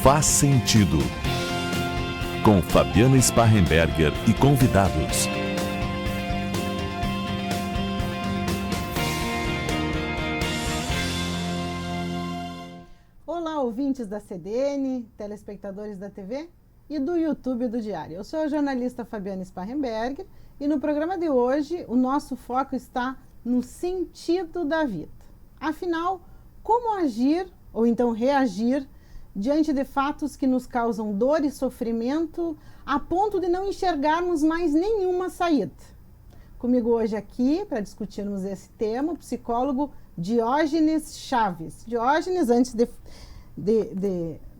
Faz Sentido, com Fabiana Sparrenberger e convidados. Olá, ouvintes da CDN, telespectadores da TV e do YouTube do Diário. Eu sou a jornalista Fabiana Sparrenberger e no programa de hoje o nosso foco está no sentido da vida. Afinal, como agir ou então reagir diante de fatos que nos causam dor e sofrimento a ponto de não enxergarmos mais nenhuma saída? Comigo hoje aqui, para discutirmos esse tema, o psicólogo Diógenes Chaves. Diógenes, antes de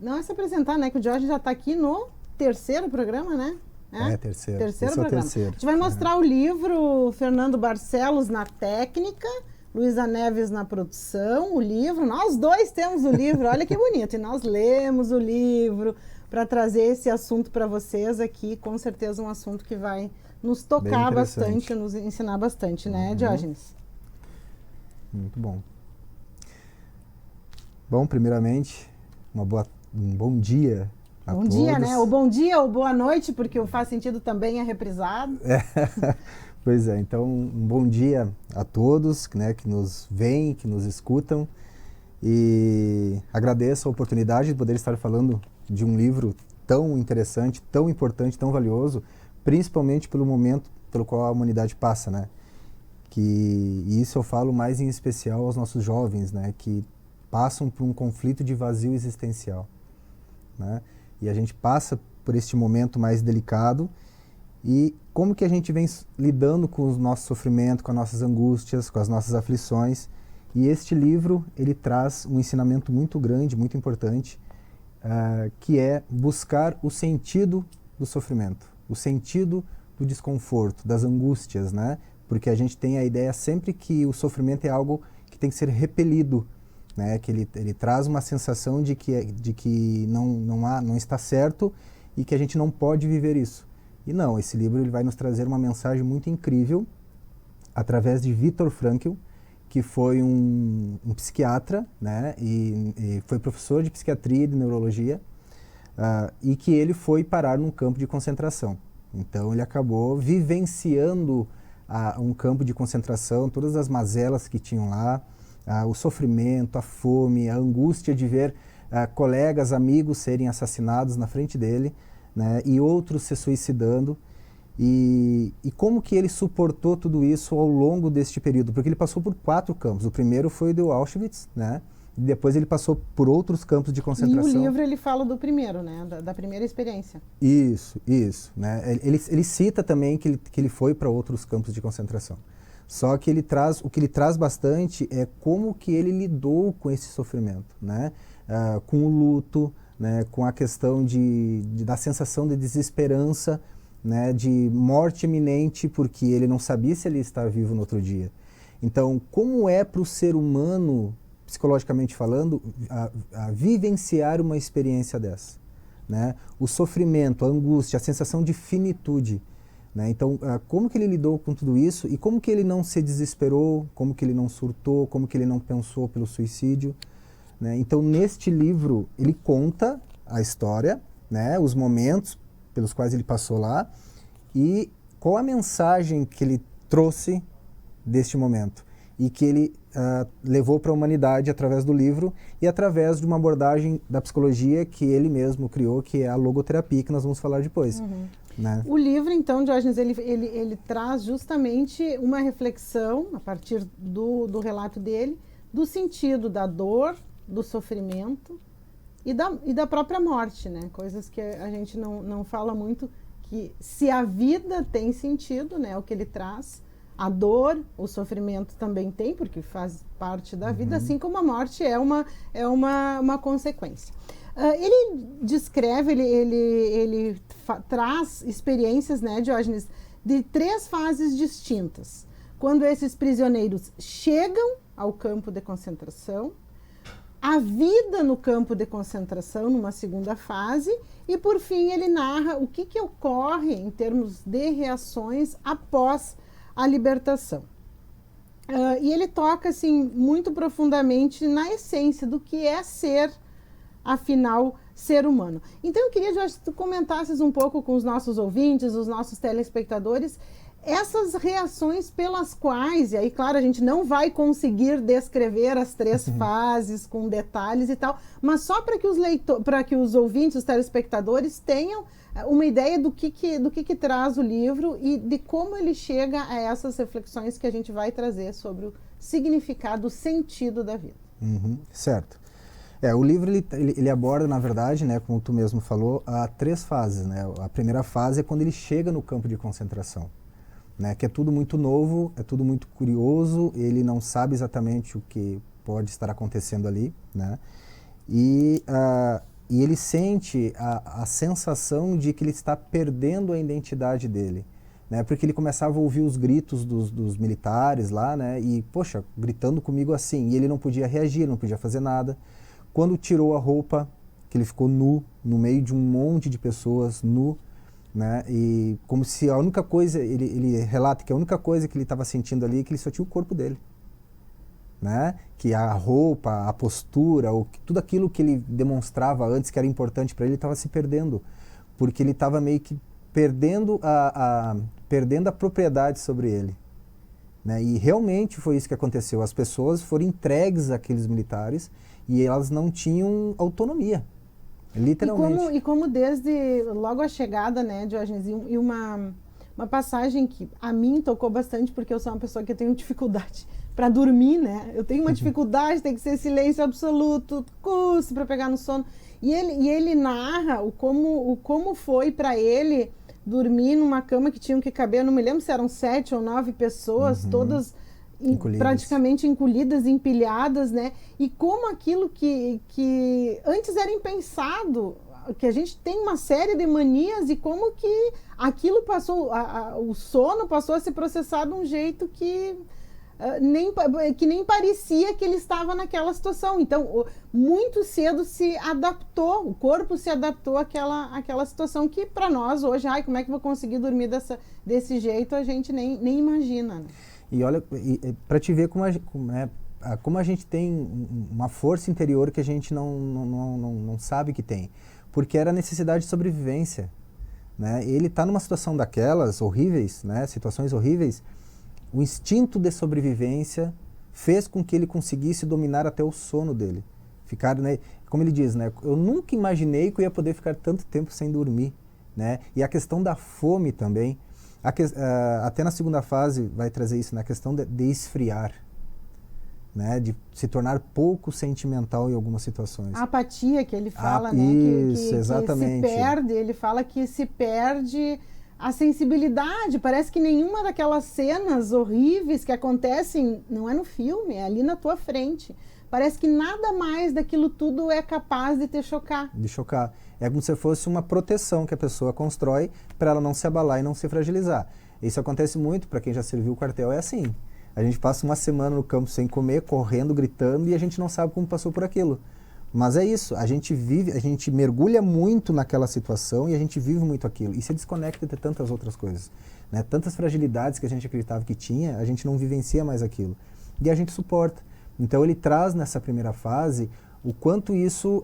não é se apresentar, né? Que o Diógenes já está aqui no terceiro programa, né? Terceiro programa. Terceiro. A gente vai mostrar o livro Fernando Barcelos na técnica, Luísa Neves na produção, o livro. Nós dois temos o livro, olha que bonito. E nós lemos o livro para trazer esse assunto para vocês aqui. Com certeza um assunto que vai nos tocar bastante, nos ensinar bastante, né, Diógenes? Muito bom. Bom, primeiramente, um bom dia a todos. Bom dia, né? O bom dia ou boa noite, porque o Faz Sentido também é reprisado. Pois é, então um bom dia a todos, né, que nos veem, que nos escutam, e agradeço a oportunidade de poder estar falando de um livro tão interessante, tão importante, tão valioso, principalmente pelo momento pelo qual a humanidade passa, né? E isso eu falo mais em especial aos nossos jovens, né, que passam por um conflito de vazio existencial, né? E a gente passa por este momento mais delicado. E como que a gente vem lidando com o nosso sofrimento, com as nossas angústias, com as nossas aflições. E este livro, ele traz um ensinamento muito grande, muito importante, que é buscar o sentido do sofrimento, o sentido do desconforto, das angústias, né? Porque a gente tem a ideia sempre que o sofrimento é algo que tem que ser repelido, né? Que ele traz uma sensação de que não está certo e que a gente não pode viver isso. E não, esse livro ele vai nos trazer uma mensagem muito incrível através de Viktor Frankl, que foi um psiquiatra, né, e foi professor de psiquiatria e de neurologia, e que ele foi parar num campo de concentração. Então ele acabou vivenciando um campo de concentração, todas as mazelas que tinham lá, o sofrimento, a fome, a angústia de ver colegas, amigos serem assassinados na frente dele, né, e outros se suicidando, e como que ele suportou tudo isso ao longo deste período, porque ele passou por 4 campos. O primeiro foi o de Auschwitz, né, e depois ele passou por outros campos de concentração. E o livro ele fala do primeiro, né, da primeira experiência. Isso, né, ele cita também que ele foi para outros campos de concentração. Só que o que ele traz bastante é como que ele lidou com esse sofrimento, né, com o luto, né, com a questão da sensação de desesperança, né, de morte iminente, porque ele não sabia se ele ia estar vivo no outro dia. Então, como é para o ser humano, psicologicamente falando, a vivenciar uma experiência dessa, né? O sofrimento, a angústia, a sensação de finitude, né? Então, como que ele lidou com tudo isso e como que ele não se desesperou, como que ele não surtou, como que ele não pensou pelo suicídio, né? Então, neste livro, ele conta a história, né, os momentos pelos quais ele passou lá e qual a mensagem que ele trouxe deste momento e que ele levou para a humanidade através do livro e através de uma abordagem da psicologia que ele mesmo criou, que é a logoterapia, que nós vamos falar depois. Né? O livro, então, Diógenes, ele traz justamente uma reflexão, a partir do relato dele, do sentido da dor, do sofrimento e da própria morte, né? Coisas que a gente não fala muito, que se a vida tem sentido, né? O que ele traz, a dor, o sofrimento também tem, porque faz parte da vida, assim como a morte é uma consequência. Ele descreve, ele traz experiências, né, Diógenes, de 3 fases distintas. Quando esses prisioneiros chegam ao campo de concentração, a vida no campo de concentração, numa segunda fase, e por fim ele narra o que ocorre em termos de reações após a libertação. E ele toca assim, muito profundamente na essência do que é ser afinal, ser humano. Então eu queria, Jorge, que tu comentasses um pouco com os nossos ouvintes, os nossos telespectadores, essas reações pelas quais, e aí, claro, a gente não vai conseguir descrever as 3 fases com detalhes e tal, mas só para que os ouvintes, os telespectadores tenham uma ideia do que traz o livro e de como ele chega a essas reflexões que a gente vai trazer sobre o significado, o sentido da vida. Certo. O livro ele aborda, na verdade, né, como tu mesmo falou, 3 fases. Né? A primeira fase é quando ele chega no campo de concentração, né, que é tudo muito novo, é tudo muito curioso, ele não sabe exatamente o que pode estar acontecendo ali, né? E ele sente a sensação de que ele está perdendo a identidade dele, né? Porque ele começava a ouvir os gritos dos militares lá, né? E, poxa, gritando comigo assim, e ele não podia reagir, não podia fazer nada. Quando tirou a roupa, que ele ficou nu, no meio de um monte de pessoas, nu, né? E como se a única coisa, ele relata que a única coisa que ele estava sentindo ali é que ele só tinha o corpo dele, né? Que a roupa, a postura, tudo aquilo que ele demonstrava antes que era importante para ele estava se perdendo, porque ele estava meio que perdendo a propriedade sobre ele, né? E realmente foi isso que aconteceu. As pessoas foram entregues àqueles militares e elas não tinham autonomia. Literalmente. E como desde logo a chegada, né, Diógenes, e uma passagem que a mim tocou bastante, porque eu sou uma pessoa que tenho dificuldade para dormir, né? Eu tenho uma dificuldade, tem que ser silêncio absoluto, custo para pegar no sono. E ele narra como foi para ele dormir numa cama que tinham que caber, não me lembro se eram 7 ou 9 pessoas, todas praticamente encolhidas, empilhadas, né? E como aquilo que antes era impensado, que a gente tem uma série de manias, e como que aquilo passou, o sono passou a ser processado de um jeito que nem parecia que ele estava naquela situação. Então, muito cedo se adaptou, o corpo se adaptou àquela situação que para nós hoje, como é que vou conseguir dormir desse jeito, a gente nem imagina, né? E olha, para te ver como a gente tem uma força interior que a gente não sabe que tem, porque era necessidade de sobrevivência, né? Ele está numa situação daquelas horríveis, né? Situações horríveis. O instinto de sobrevivência fez com que ele conseguisse dominar até o sono dele. Ficar, né? Como ele diz, né? Eu nunca imaginei que eu ia poder ficar tanto tempo sem dormir, né? E a questão da fome também. Até na segunda fase vai trazer isso, na questão de esfriar, né? De se tornar pouco sentimental em algumas situações. A apatia que ele fala, né? Isso, exatamente. Que se perde, ele fala que se perde a sensibilidade. Parece que nenhuma daquelas cenas horríveis que acontecem, não é no filme, é ali na tua frente. Parece que nada mais daquilo tudo é capaz de te chocar. De chocar. É como se fosse uma proteção que a pessoa constrói para ela não se abalar e não se fragilizar. Isso acontece muito, para quem já serviu o quartel, é assim. A gente passa uma semana no campo sem comer, correndo, gritando, e a gente não sabe como passou por aquilo. Mas é isso, a gente mergulha muito naquela situação e a gente vive muito aquilo. E se desconecta de tantas outras coisas, né? Tantas fragilidades que a gente acreditava que tinha, a gente não vivencia mais aquilo. E a gente suporta. Então ele traz nessa primeira fase o quanto isso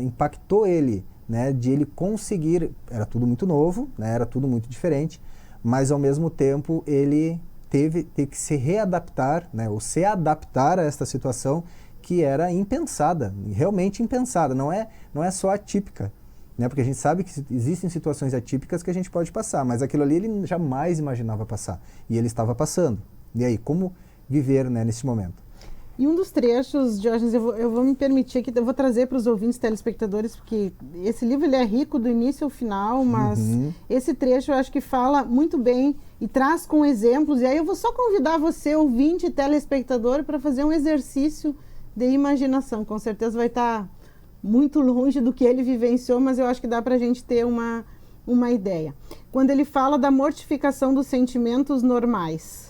impactou ele, né? De ele conseguir, era tudo muito novo, né? Era tudo muito diferente, mas ao mesmo tempo ele teve que se readaptar, né? Ou se adaptar a esta situação que era impensada, realmente impensada, não é só atípica, né? Porque a gente sabe que existem situações atípicas que a gente pode passar, mas aquilo ali ele jamais imaginava passar, e ele estava passando. E aí, como viver, né, nesse momento? E um dos trechos, Diógenes, eu vou me permitir aqui, eu vou trazer para os ouvintes telespectadores, porque esse livro ele é rico do início ao final, mas esse trecho eu acho que fala muito bem e traz com exemplos, e aí eu vou só convidar você, ouvinte telespectador, para fazer um exercício de imaginação. Com certeza vai estar muito longe do que ele vivenciou, mas eu acho que dá para a gente ter uma ideia. Quando ele fala da mortificação dos sentimentos normais.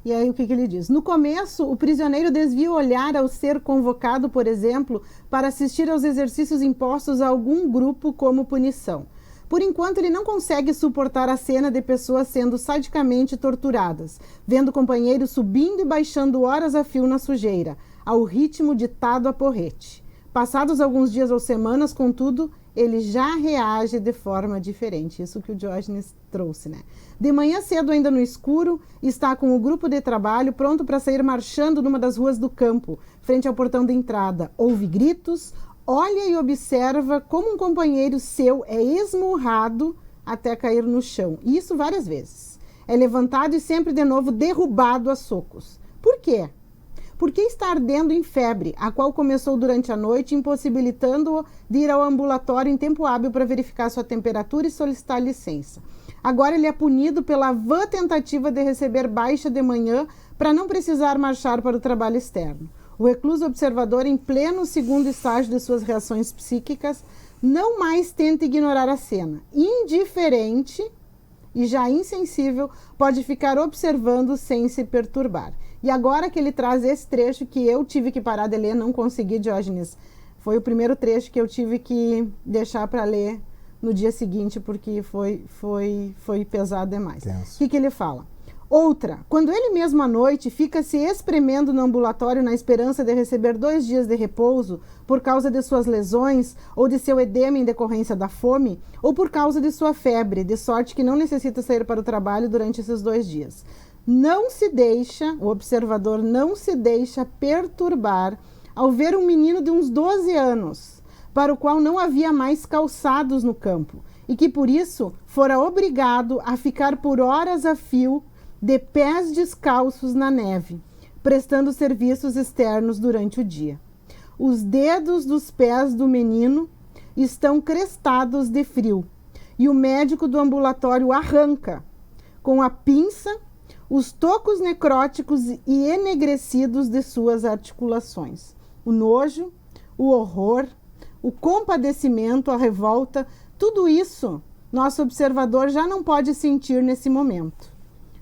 E aí o que ele diz? No começo, o prisioneiro desvia o olhar ao ser convocado, por exemplo, para assistir aos exercícios impostos a algum grupo como punição. Por enquanto, ele não consegue suportar a cena de pessoas sendo sadicamente torturadas, vendo companheiros subindo e baixando horas a fio na sujeira, ao ritmo ditado a porrete. Passados alguns dias ou semanas, contudo, ele já reage de forma diferente. Isso que o Diógenes trouxe, né? De manhã cedo, ainda no escuro, está com o grupo de trabalho pronto para sair marchando numa das ruas do campo, frente ao portão de entrada. Ouve gritos, olha e observa como um companheiro seu é esmurrado até cair no chão. E isso várias vezes. É levantado e sempre de novo derrubado a socos. Por quê? Porque está ardendo em febre, a qual começou durante a noite, impossibilitando-o de ir ao ambulatório em tempo hábil para verificar sua temperatura e solicitar licença. Agora ele é punido pela vã tentativa de receber baixa de manhã para não precisar marchar para o trabalho externo. O recluso observador, em pleno segundo estágio de suas reações psíquicas, não mais tenta ignorar a cena. Indiferente e já insensível, pode ficar observando sem se perturbar. E agora que ele traz esse trecho que eu tive que parar de ler, não consegui, Diógenes. Foi o primeiro trecho que eu tive que deixar para ler no dia seguinte, porque foi pesado demais. O que ele fala? Outra, quando ele mesmo à noite fica se espremendo no ambulatório na esperança de receber 2 dias de repouso por causa de suas lesões ou de seu edema em decorrência da fome, ou por causa de sua febre, de sorte que não necessita sair para o trabalho durante esses 2 dias. Não se deixa, o observador não se deixa perturbar ao ver um menino de uns 12 anos, para o qual não havia mais calçados no campo, e que por isso fora obrigado a ficar por horas a fio de pés descalços na neve, prestando serviços externos durante o dia. Os dedos dos pés do menino estão crestados de frio, e o médico do ambulatório arranca, com a pinça, os tocos necróticos e enegrecidos de suas articulações. O nojo, o horror, o compadecimento, a revolta, tudo isso nosso observador já não pode sentir nesse momento.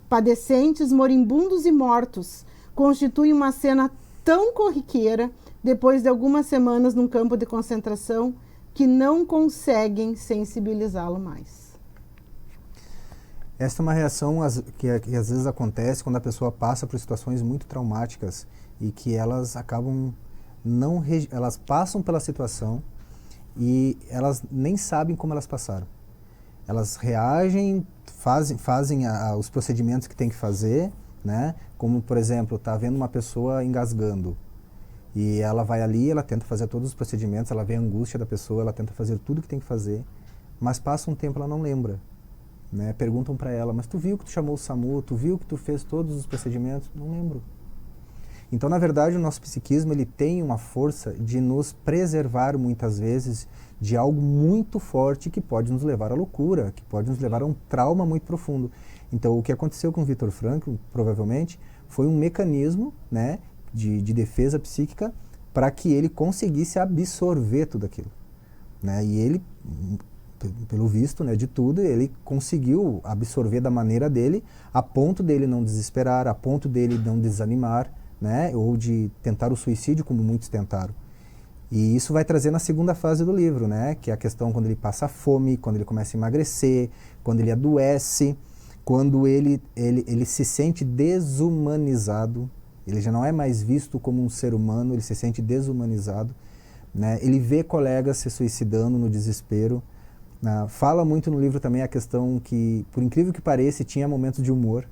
Padecentes, moribundos e mortos constituem uma cena tão corriqueira depois de algumas semanas num campo de concentração que não conseguem sensibilizá-lo mais. Esta é uma reação que às vezes acontece quando a pessoa passa por situações muito traumáticas e que elas acabam elas passam pela situação e elas nem sabem como elas passaram. Elas reagem, fazem os procedimentos que tem que fazer, né? Como, por exemplo, está vendo uma pessoa engasgando e ela vai ali, ela tenta fazer todos os procedimentos, ela vê a angústia da pessoa, ela tenta fazer tudo que tem que fazer, mas passa um tempo ela não lembra. Né? Perguntam para ela, mas tu viu que tu chamou o SAMU, tu viu que tu fez todos os procedimentos? Não lembro. Então, na verdade, o nosso psiquismo ele tem uma força de nos preservar muitas vezes de algo muito forte que pode nos levar à loucura, que pode nos levar a um trauma muito profundo. Então, o que aconteceu com o Viktor Frankl, provavelmente, foi um mecanismo, né, de defesa psíquica para que ele conseguisse absorver tudo aquilo. Né? E ele, pelo visto, né, de tudo, ele conseguiu absorver da maneira dele, a ponto dele não desesperar, a ponto dele não desanimar, né, ou de tentar o suicídio, como muitos tentaram. E isso vai trazer na segunda fase do livro, né, que é a questão quando ele passa fome, quando ele começa a emagrecer, quando ele adoece, quando ele se sente desumanizado, ele já não é mais visto como um ser humano, ele se sente desumanizado, né, ele vê colegas se suicidando no desespero. Fala muito no livro também a questão que, por incrível que pareça, tinha momentos de humor.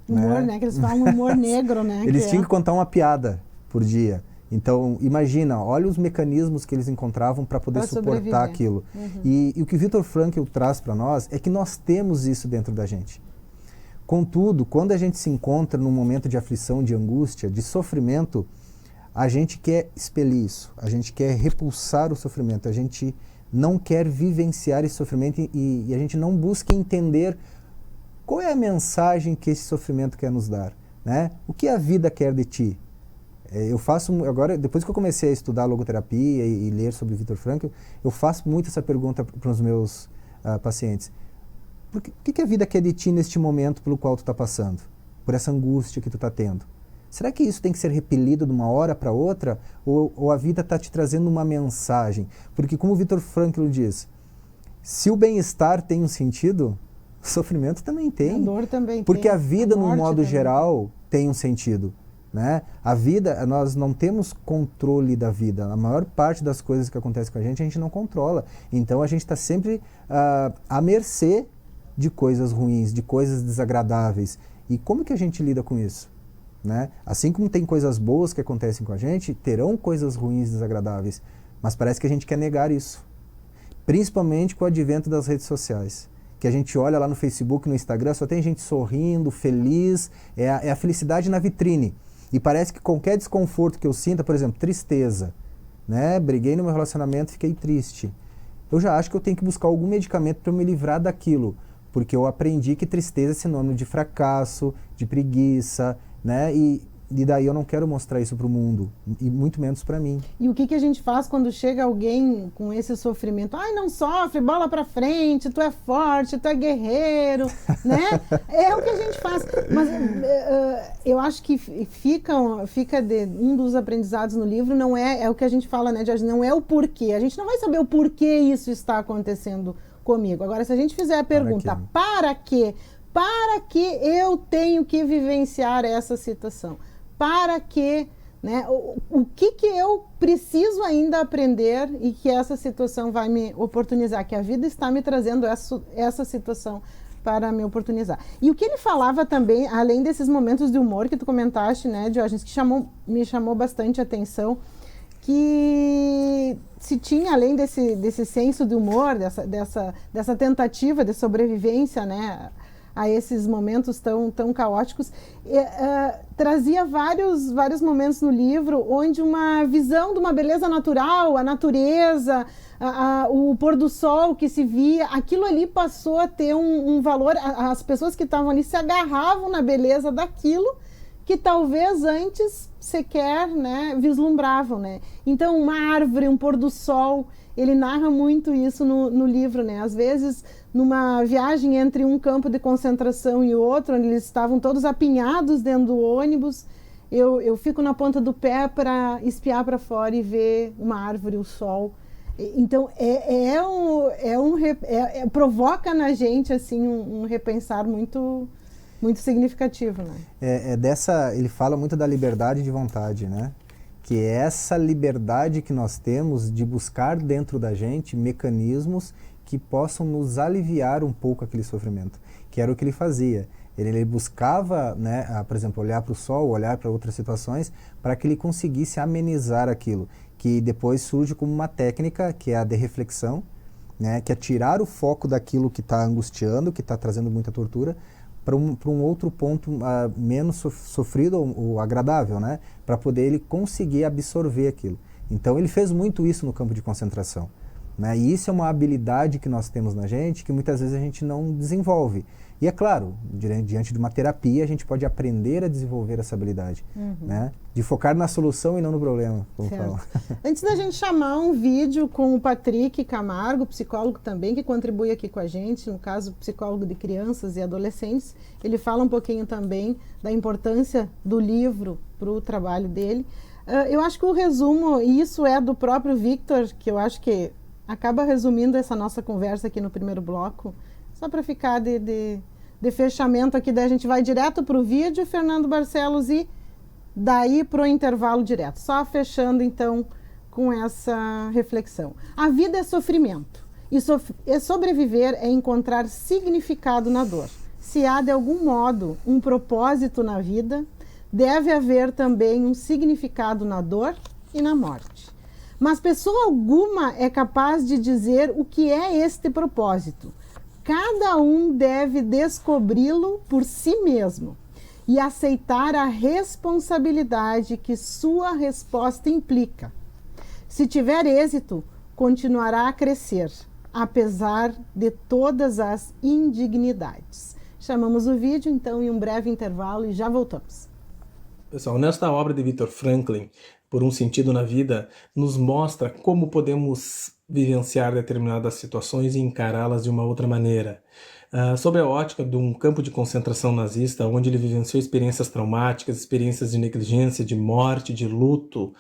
Humor, né? Que eles falam humor negro, né? Eles tinham que contar uma piada por dia. Então, imagina, olha os mecanismos que eles encontravam para poder suportar aquilo. Uhum. E o que Viktor Frankl traz para nós é que nós temos isso dentro da gente. Contudo, quando a gente se encontra num momento de aflição, de angústia, de sofrimento, a gente quer expelir isso, a gente quer repulsar o sofrimento, a gente não quer vivenciar esse sofrimento e a gente não busca entender qual é a mensagem que esse sofrimento quer nos dar, né? O que a vida quer de ti? Eu faço, agora, depois que eu comecei a estudar logoterapia e ler sobre Viktor Frankl, eu faço muito essa pergunta para os meus pacientes. O que a vida quer de ti neste momento pelo qual tu está passando? Por essa angústia que tu está tendo? Será que isso tem que ser repelido de uma hora para outra? Ou a vida está te trazendo uma mensagem? Porque como o Viktor Frankl diz, se o bem-estar tem um sentido, o sofrimento também tem. A dor também porque tem. A vida, no modo também geral, tem um sentido. né? A vida, nós não temos controle da vida. A maior parte das coisas que acontecem com a gente não controla. Então a gente está sempre à mercê de coisas ruins, de coisas desagradáveis. E como que a gente lida com isso? Né? Assim como tem coisas boas que acontecem com a gente, terão coisas ruins, desagradáveis. Mas parece que a gente quer negar isso. Principalmente com o advento das redes sociais. Que a gente olha lá no Facebook, no Instagram, só tem gente sorrindo, feliz, é a felicidade na vitrine. E parece que qualquer desconforto que eu sinta, por exemplo, tristeza, né? Briguei no meu relacionamento, fiquei triste. Eu já acho que eu tenho que buscar algum medicamento para me livrar daquilo. Porque eu aprendi que tristeza é sinônimo de fracasso, de preguiça, né? E daí eu não quero mostrar isso para o mundo, e muito menos para mim. E o que a gente faz quando chega alguém com esse sofrimento? Ai, não sofre, bola para frente, tu é forte, tu é guerreiro, né? É o que a gente faz. Mas eu acho que fica um dos aprendizados no livro, não é o que a gente fala, né, Jorge? Não é o porquê. A gente não vai saber o porquê isso está acontecendo comigo. Agora, se a gente fizer a pergunta, para quê? Para que eu tenho que vivenciar essa situação? Para que, né, o que eu preciso ainda aprender e que essa situação vai me oportunizar, que a vida está me trazendo essa situação para me oportunizar. E o que ele falava também, além desses momentos de humor que tu comentaste, né, Diógenes, que me chamou bastante a atenção, que se tinha, além desse senso de humor, dessa tentativa de sobrevivência, né, a esses momentos tão caóticos, trazia vários momentos no livro onde uma visão de uma beleza natural, a natureza, o pôr do sol que se via, aquilo ali passou a ter um valor, as pessoas que estavam ali se agarravam na beleza daquilo que talvez antes sequer, né, vislumbravam, né? Então, uma árvore, um pôr do sol, ele narra muito isso no livro, né? Às vezes, numa viagem entre um campo de concentração e outro, onde eles estavam todos apinhados dentro do ônibus, eu fico na ponta do pé para espiar para fora e ver uma árvore, o sol. Então, provoca na gente assim um repensar muito significativo, né? Ele fala muito da liberdade de vontade, né? Que é essa liberdade que nós temos de buscar dentro da gente mecanismos que possam nos aliviar um pouco aquele sofrimento, que era o que ele fazia. Ele buscava, né, por exemplo, olhar para o sol, olhar para outras situações, para que ele conseguisse amenizar aquilo, que depois surge como uma técnica, que é a de reflexão, né, que é tirar o foco daquilo que está angustiando, que está trazendo muita tortura, para um outro ponto menos sofrido ou agradável, né? Para poder ele conseguir absorver aquilo. Então ele fez muito isso no campo de concentração, né? E isso é uma habilidade que nós temos na gente que muitas vezes a gente não desenvolve. E é claro, diante de uma terapia a gente pode aprender a desenvolver essa habilidade, né? De focar na solução e não no problema, como fala. Antes da gente chamar um vídeo com o Patrick Camargo, psicólogo também, que contribui aqui com a gente, no caso, psicólogo de crianças e adolescentes, ele fala um pouquinho também da importância do livro para o trabalho dele. Eu acho que o resumo, e isso é do próprio Victor, que eu acho que acaba resumindo essa nossa conversa aqui no primeiro bloco, só para ficar de fechamento aqui, daí a gente vai direto para o vídeo, Fernando Barcelos, e daí para o intervalo direto. Só fechando, então, com essa reflexão. A vida é sofrimento. E sobreviver é encontrar significado na dor. Se há, de algum modo, um propósito na vida, deve haver também um significado na dor e na morte. Mas pessoa alguma é capaz de dizer o que é este propósito. Cada um deve descobri-lo por si mesmo e aceitar a responsabilidade que sua resposta implica. Se tiver êxito, continuará a crescer, apesar de todas as indignidades. Chamamos o vídeo, então, em um breve intervalo e já voltamos. Pessoal, nesta obra de Viktor Frankl, Por um Sentido na Vida, nos mostra como podemos vivenciar determinadas situações e encará-las de uma outra maneira. Sob a ótica de um campo de concentração nazista, onde ele vivenciou experiências traumáticas, experiências de negligência, de morte, de luto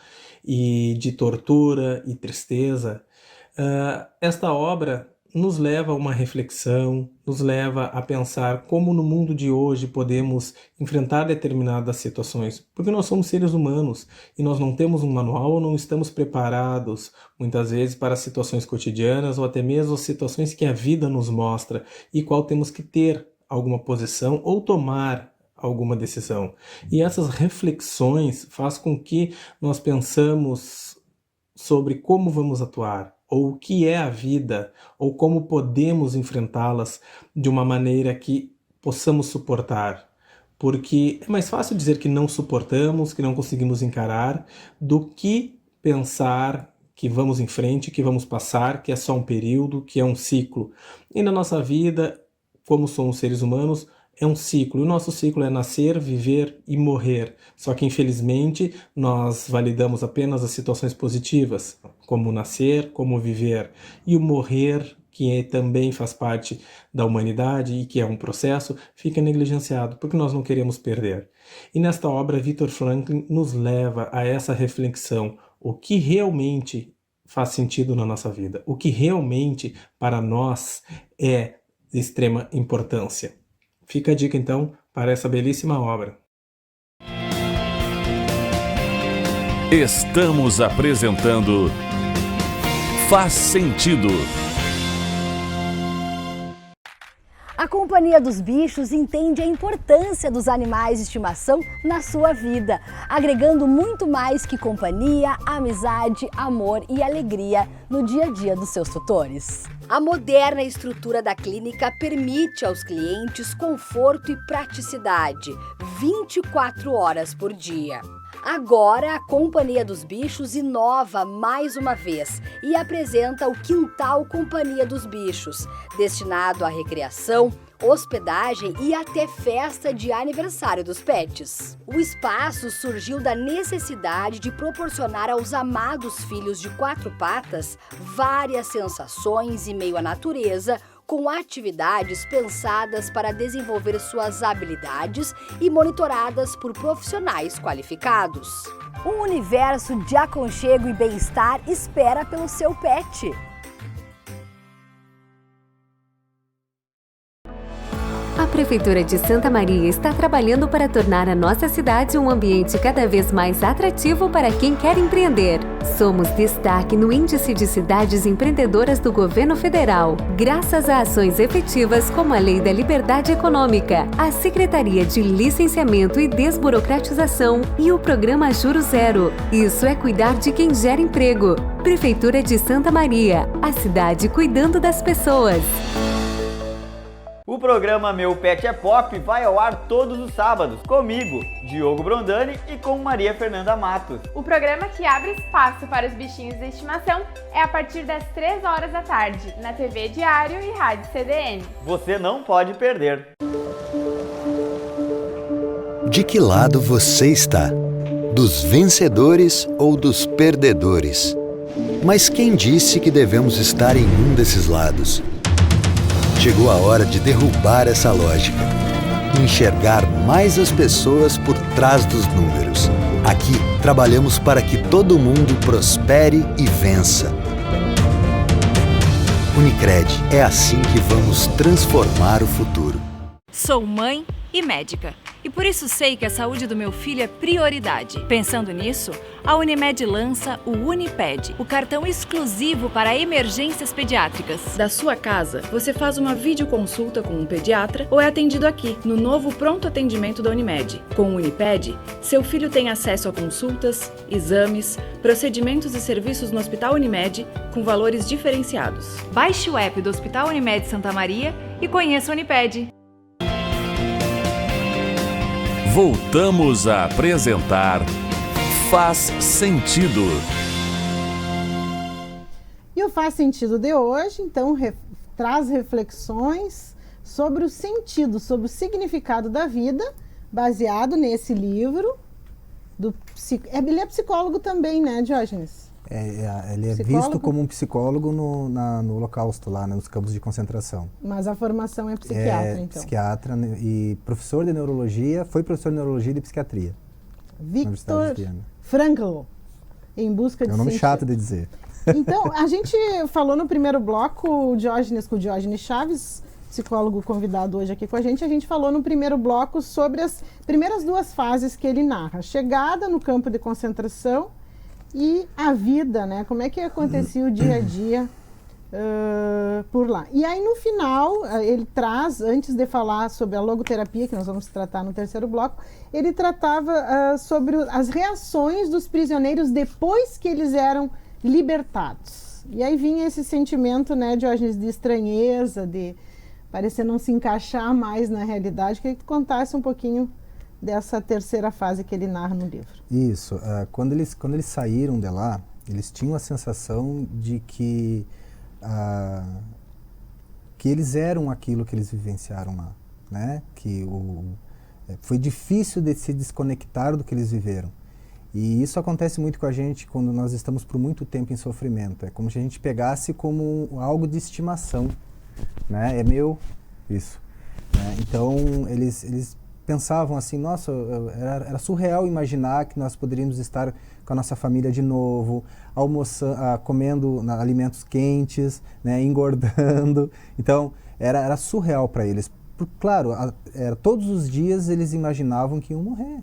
e de tortura e tristeza, esta obra nos leva a uma reflexão, nos leva a pensar como no mundo de hoje podemos enfrentar determinadas situações, porque nós somos seres humanos e nós não temos um manual ou não estamos preparados muitas vezes para situações cotidianas ou até mesmo situações que a vida nos mostra e qual temos que ter alguma posição ou tomar alguma decisão. E essas reflexões fazem com que nós pensamos sobre como vamos atuar, ou o que é a vida, ou como podemos enfrentá-las de uma maneira que possamos suportar. Porque é mais fácil dizer que não suportamos, que não conseguimos encarar, do que pensar que vamos em frente, que vamos passar, que é só um período, que é um ciclo. E na nossa vida, como somos seres humanos, é um ciclo. O nosso ciclo é nascer, viver e morrer. Só que, infelizmente, nós validamos apenas as situações positivas, como nascer, como viver. E o morrer, que também faz parte da humanidade e que é um processo, fica negligenciado, porque nós não queremos perder. E nesta obra, Viktor Frankl nos leva a essa reflexão. O que realmente faz sentido na nossa vida? O que realmente, para nós, é de extrema importância? Fica a dica, então, para essa belíssima obra. Estamos apresentando Faz Sentido. A Companhia dos Bichos entende a importância dos animais de estimação na sua vida, agregando muito mais que companhia, amizade, amor e alegria no dia a dia dos seus tutores. A moderna estrutura da clínica permite aos clientes conforto e praticidade, 24 horas por dia. Agora, a Companhia dos Bichos inova mais uma vez e apresenta o Quintal Companhia dos Bichos, destinado à recreação, hospedagem e até festa de aniversário dos pets. O espaço surgiu da necessidade de proporcionar aos amados filhos de 4 patas várias sensações em meio à natureza, com atividades pensadas para desenvolver suas habilidades e monitoradas por profissionais qualificados. Um universo de aconchego e bem-estar espera pelo seu pet. A Prefeitura de Santa Maria está trabalhando para tornar a nossa cidade um ambiente cada vez mais atrativo para quem quer empreender. Somos destaque no Índice de Cidades Empreendedoras do Governo Federal, graças a ações efetivas como a Lei da Liberdade Econômica, a Secretaria de Licenciamento e Desburocratização e o Programa Juro Zero. Isso é cuidar de quem gera emprego. Prefeitura de Santa Maria, a cidade cuidando das pessoas. O programa Meu Pet é Pop vai ao ar todos os sábados, comigo, Diogo Brondani, e com Maria Fernanda Matos. O programa que abre espaço para os bichinhos de estimação é a partir das 3 horas da tarde, na TV Diário e Rádio CDN. Você não pode perder. De que lado você está? Dos vencedores ou dos perdedores? Mas quem disse que devemos estar em um desses lados? Chegou a hora de derrubar essa lógica e enxergar mais as pessoas por trás dos números. Aqui, trabalhamos para que todo mundo prospere e vença. Unicred, é assim que vamos transformar o futuro. Sou mãe e médica. E por isso sei que a saúde do meu filho é prioridade. Pensando nisso, a Unimed lança o Uniped, o cartão exclusivo para emergências pediátricas. Da sua casa, você faz uma videoconsulta com um pediatra ou é atendido aqui, no novo pronto atendimento da Unimed. Com o Uniped, seu filho tem acesso a consultas, exames, procedimentos e serviços no Hospital Unimed com valores diferenciados. Baixe o app do Hospital Unimed Santa Maria e conheça o Uniped. Voltamos a apresentar Faz Sentido. E o Faz Sentido de hoje, então, traz reflexões sobre o sentido, sobre o significado da vida, baseado nesse livro. Ele é psicólogo também, né, Diógenes? Ele é visto como um psicólogo no Holocausto, lá nos campos de concentração. Mas a formação é psiquiatra, então. Psiquiatra e professor de neurologia, foi professor de neurologia e de psiquiatria. Viktor Frankl, em busca de É um nome sentido. chato de dizer. Então, a gente falou no primeiro bloco, com o Diógenes Chaves, psicólogo convidado hoje aqui com a gente falou no primeiro bloco sobre as primeiras 2 fases que ele narra. A chegada no campo de concentração e a vida, né? Como é que acontecia o dia a dia por lá. E aí, no final, ele traz, antes de falar sobre a logoterapia, que nós vamos tratar no terceiro bloco, ele tratava sobre as reações dos prisioneiros depois que eles eram libertados. E aí vinha esse sentimento, né, Diógenes, de estranheza, de parecer não se encaixar mais na realidade. Queria que tu contasse um pouquinho dessa terceira fase que ele narra no livro. Isso. Quando eles saíram de lá, eles tinham a sensação de que eles eram aquilo que eles vivenciaram lá, né? Que foi difícil de se desconectar do que eles viveram. E isso acontece muito com a gente quando nós estamos por muito tempo em sofrimento. É como se a gente pegasse como algo de estimação, né? É meu, isso. Né? Então, eles pensavam assim, nossa, era surreal imaginar que nós poderíamos estar com a nossa família de novo, almoçando, comendo alimentos quentes, né, engordando. Então, era surreal para eles. Claro, todos os dias eles imaginavam que iam morrer.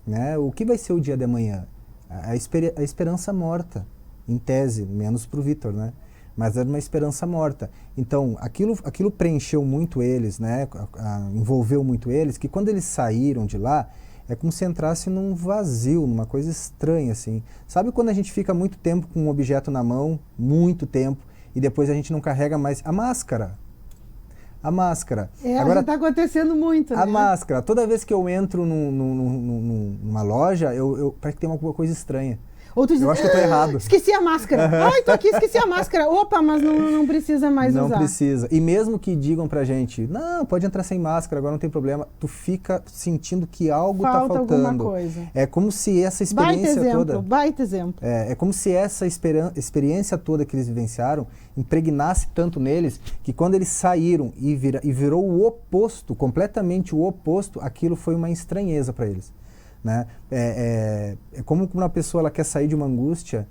Né? O que vai ser o dia de amanhã? A esperança morta, em tese, menos para o Vitor, né? Mas era uma esperança morta. Então, aquilo preencheu muito eles, né? Envolveu muito eles, que quando eles saíram de lá, é como se entrasse num vazio, numa coisa estranha, assim. Sabe quando a gente fica muito tempo com um objeto na mão, muito tempo, e depois a gente não carrega mais a máscara? A máscara. Agora está acontecendo muito, né? A máscara. Toda vez que eu entro numa loja, parece que tem alguma coisa estranha. Ou tu diz, eu acho que eu tô errado. Esqueci a máscara. Ai, tô aqui, esqueci a máscara. Opa, mas não precisa mais usar. Não precisa. E mesmo que digam pra gente, não, pode entrar sem máscara, agora não tem problema, tu fica sentindo que algo tá faltando. Alguma coisa. É como se essa experiência toda... Baita exemplo. É como se essa experiência toda que eles vivenciaram impregnasse tanto neles, que quando eles saíram e virou o oposto, completamente o oposto, aquilo foi uma estranheza para eles. Né? É como uma pessoa ela quer sair de uma angústia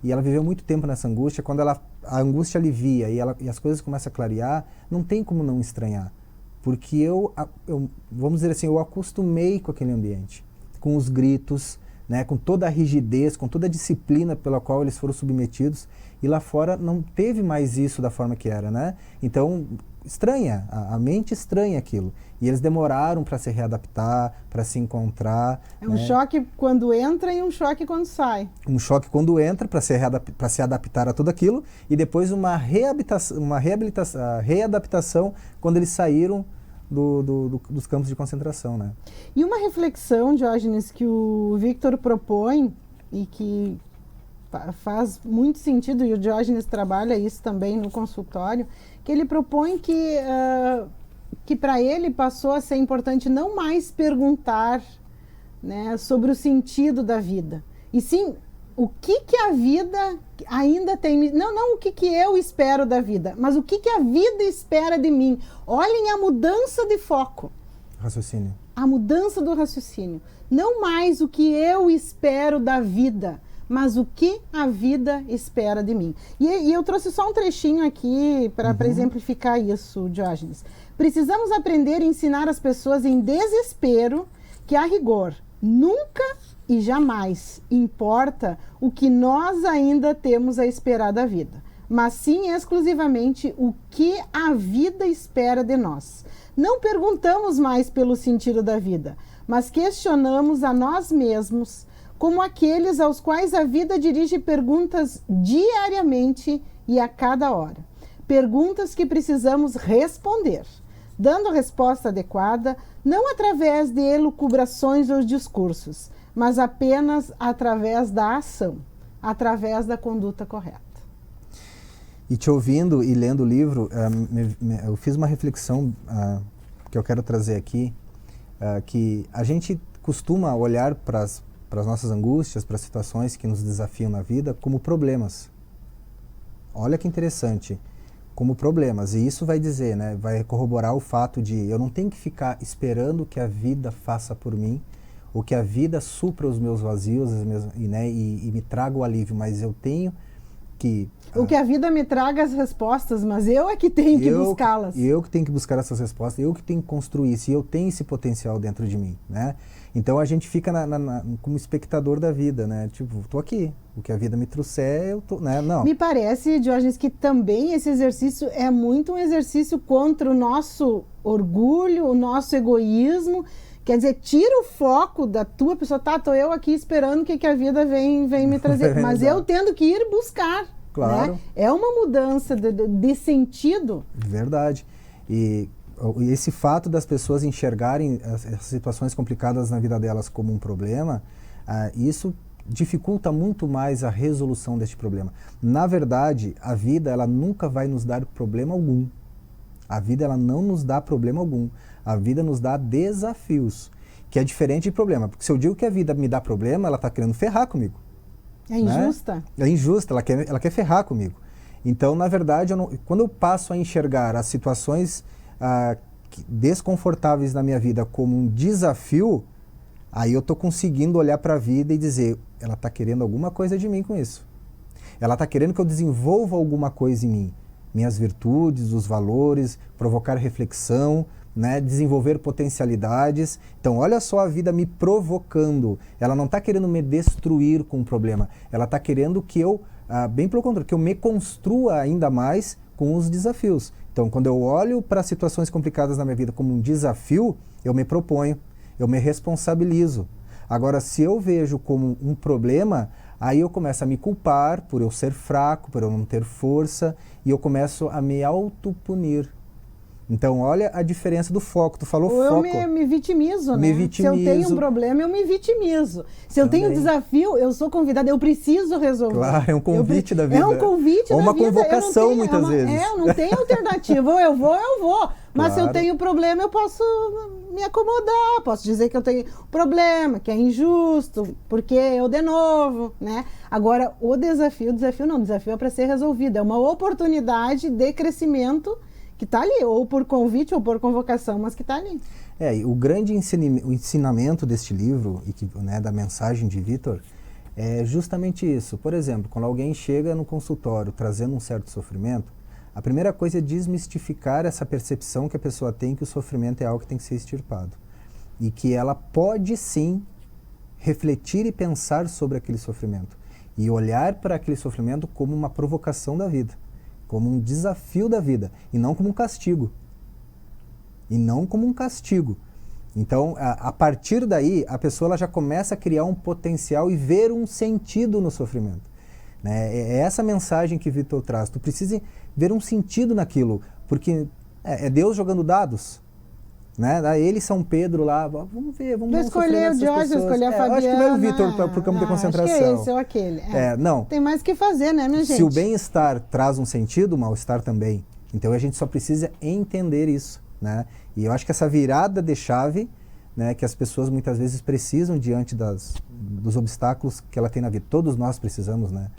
e ela viveu muito tempo nessa angústia. Quando a angústia alivia e as coisas começam a clarear, não tem como não estranhar, porque eu vamos dizer assim, eu acostumei com aquele ambiente, com os gritos, né, com toda a rigidez, com toda a disciplina pela qual eles foram submetidos, e lá fora não teve mais isso da forma que era, né? Então estranha, a mente estranha aquilo. E eles demoraram para se readaptar, para se encontrar. É um choque quando entra e um choque quando sai. Um choque quando entra para se adaptar a tudo aquilo, e depois uma readaptação quando eles saíram dos campos de concentração, né? E uma reflexão, Diógenes, que o Victor propõe e que faz muito sentido, e o Diógenes trabalha isso também no consultório, que ele propõe que para ele passou a ser importante não mais perguntar, né, sobre o sentido da vida, e sim o que a vida ainda tem, não o que eu espero da vida, mas o que a vida espera de mim. Olhem a mudança de foco. Raciocínio. A mudança do raciocínio. Não mais o que eu espero da vida, mas o que a vida espera de mim. E eu trouxe só um trechinho aqui para exemplificar isso, Diógenes. Precisamos aprender a ensinar as pessoas em desespero que, a rigor, nunca e jamais importa o que nós ainda temos a esperar da vida, mas sim exclusivamente o que a vida espera de nós. Não perguntamos mais pelo sentido da vida, mas questionamos a nós mesmos, como aqueles aos quais a vida dirige perguntas diariamente e a cada hora. Perguntas que precisamos responder, dando a resposta adequada, não através de elucubrações ou discursos, mas apenas através da ação, através da conduta correta. E te ouvindo e lendo o livro, eu fiz uma reflexão que eu quero trazer aqui, que a gente costuma olhar para as nossas angústias, para as situações que nos desafiam na vida, como problemas. Olha que interessante, como problemas. E isso vai dizer, né, vai corroborar o fato de eu não tenho que ficar esperando que a vida faça por mim, ou que a vida supra os meus vazios e me traga o alívio, mas eu tenho que... O que a vida me traga as respostas, mas eu é que tenho que buscá-las. Eu que tenho que buscar essas respostas, eu que tenho que construir isso, e eu tenho esse potencial dentro de mim, né? Então a gente fica como espectador da vida, né? Tipo, tô aqui, o que a vida me trouxer, eu tô, né? Não. Me parece, Diógenes, que também esse exercício é muito um exercício contra o nosso orgulho, o nosso egoísmo. Quer dizer, tira o foco da tua pessoa, tô eu aqui esperando o que a vida vem me trazer, mas eu tendo que ir buscar. Claro. Né? É uma mudança de sentido. Verdade. E esse fato das pessoas enxergarem as situações complicadas na vida delas como um problema, isso dificulta muito mais a resolução deste problema. Na verdade, a vida ela nunca vai nos dar problema algum. A vida ela não nos dá problema algum. A vida nos dá desafios, que é diferente de problema. Porque se eu digo que a vida me dá problema, ela está querendo ferrar comigo. É injusta? Né? É injusta, ela quer ferrar comigo. Então, na verdade, quando eu passo a enxergar as situações desconfortáveis na minha vida como um desafio, aí eu estou conseguindo olhar para a vida e dizer, ela está querendo alguma coisa de mim com isso. Ela está querendo que eu desenvolva alguma coisa em mim. Minhas virtudes, os valores, provocar reflexão, né, desenvolver potencialidades. Então, olha só a vida me provocando. Ela não está querendo me destruir com o problema. Ela está querendo que eu, bem pelo contrário, que eu me construa ainda mais com os desafios. Então, quando eu olho para situações complicadas na minha vida como um desafio, eu me proponho, eu me responsabilizo. Agora, se eu vejo como um problema, aí eu começo a me culpar por eu ser fraco, por eu não ter força, e eu começo a me autopunir. Então, olha a diferença do foco. Tu falou foco. Eu me vitimizo, né? Se eu tenho um problema, eu me vitimizo. Se eu tenho um desafio, eu sou convidada, eu preciso resolver. Claro, é um convite da vida. É um convite da vida. Ou uma convocação, muitas vezes. Eu não tenho alternativa. Ou eu vou. Mas se eu tenho problema, eu posso me acomodar. Posso dizer que eu tenho problema, que é injusto, porque eu de novo, né? Agora, o desafio é para ser resolvido. É uma oportunidade de crescimento que está ali, ou por convite ou por convocação, mas que está ali. E o grande ensinamento deste livro, e né, da mensagem de Vitor, é justamente isso. Por exemplo, quando alguém chega no consultório trazendo um certo sofrimento, a primeira coisa é desmistificar essa percepção que a pessoa tem que o sofrimento é algo que tem que ser extirpado. E que ela pode sim refletir e pensar sobre aquele sofrimento. E olhar para aquele sofrimento como uma provocação da vida. Como um desafio da vida, e não como um castigo. Então, a partir daí, a pessoa ela já começa a criar um potencial e ver um sentido no sofrimento. Né? É essa mensagem que Vitor traz. Tu precisa ver um sentido naquilo, porque é Deus jogando dados. Né? Daí ele, São Pedro lá, vamos ver, vamos escolher o Diógenes, escolher a Fabiana. Eu acho que vai o Vitor para o campo de concentração. Acho que é esse ou aquele. Não. Tem mais o que fazer, né, minha gente? Se o bem-estar traz um sentido, o mal-estar também. Então a gente só precisa entender isso. Né? E eu acho que essa virada de chave, né, que as pessoas muitas vezes precisam diante dos obstáculos que ela tem na vida. Todos nós precisamos, né?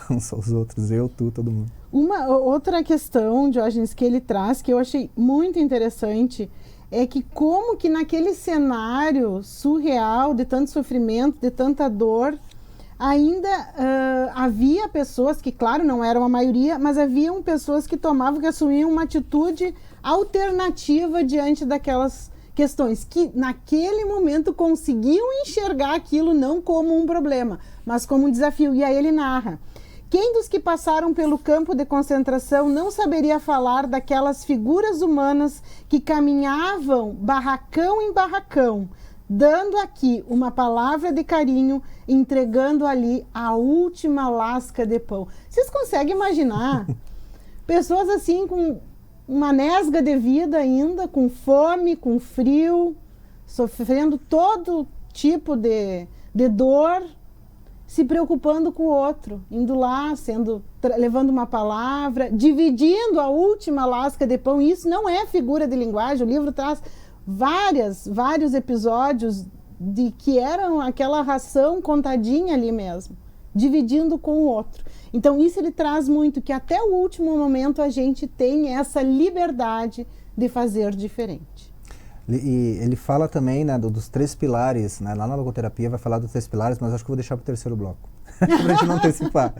Não só os outros, eu, tu, todo mundo. Uma outra questão, Diógenes, que ele traz, que eu achei muito interessante, é que como que naquele cenário surreal de tanto sofrimento, de tanta dor, ainda havia pessoas que, claro, não eram a maioria, mas haviam pessoas que assumiam uma atitude alternativa diante daquelas questões, que naquele momento conseguiam enxergar aquilo não como um problema, mas como um desafio. E aí ele narra: quem dos que passaram pelo campo de concentração não saberia falar daquelas figuras humanas que caminhavam barracão em barracão, dando aqui uma palavra de carinho, entregando ali a última lasca de pão? Vocês conseguem imaginar pessoas assim com uma nesga de vida ainda, com fome, com frio, sofrendo todo tipo de dor, se preocupando com o outro, indo lá, levando uma palavra, dividindo a última lasca de pão? Isso não é figura de linguagem. O livro traz vários episódios de que eram aquela ração contadinha ali mesmo, dividindo com o outro. Então isso ele traz muito, que até o último momento a gente tem essa liberdade de fazer diferente. E ele fala também, né, dos 3 pilares, né? Lá na logoterapia vai falar dos 3 pilares, mas acho que vou deixar para o terceiro bloco. Pra gente não antecipar.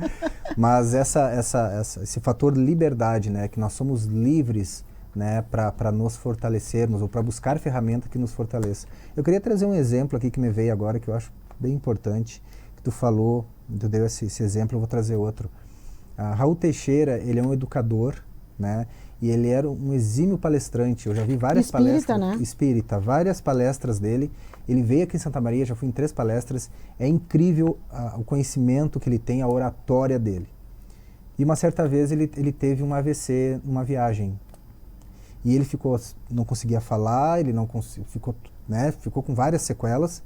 Mas esse fator liberdade, né? Que nós somos livres, né? Para nos fortalecermos ou para buscar ferramenta que nos fortaleça. Eu queria trazer um exemplo aqui que me veio agora, que eu acho bem importante, que tu falou, tu deu esse exemplo, eu vou trazer outro. Raul Teixeira, ele é um educador, né? E ele era um exímio palestrante. Eu já vi várias palestras. Né? Espírita, várias palestras dele. Ele veio aqui em Santa Maria, já fui em 3 palestras. É incrível o conhecimento que ele tem, a oratória dele. E uma certa vez ele teve um AVC numa viagem. E ele não conseguia falar, ele ficou com várias sequelas.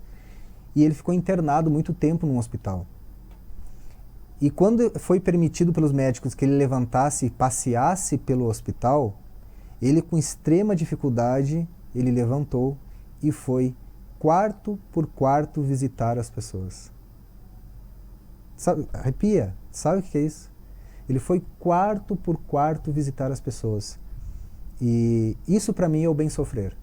E ele ficou internado muito tempo num hospital. E quando foi permitido pelos médicos que ele levantasse e passeasse pelo hospital, ele, com extrema dificuldade, ele levantou e foi quarto por quarto visitar as pessoas. Sabe, arrepia. Sabe o que é isso? Ele foi quarto por quarto visitar as pessoas. E isso para mim é o bem sofrer.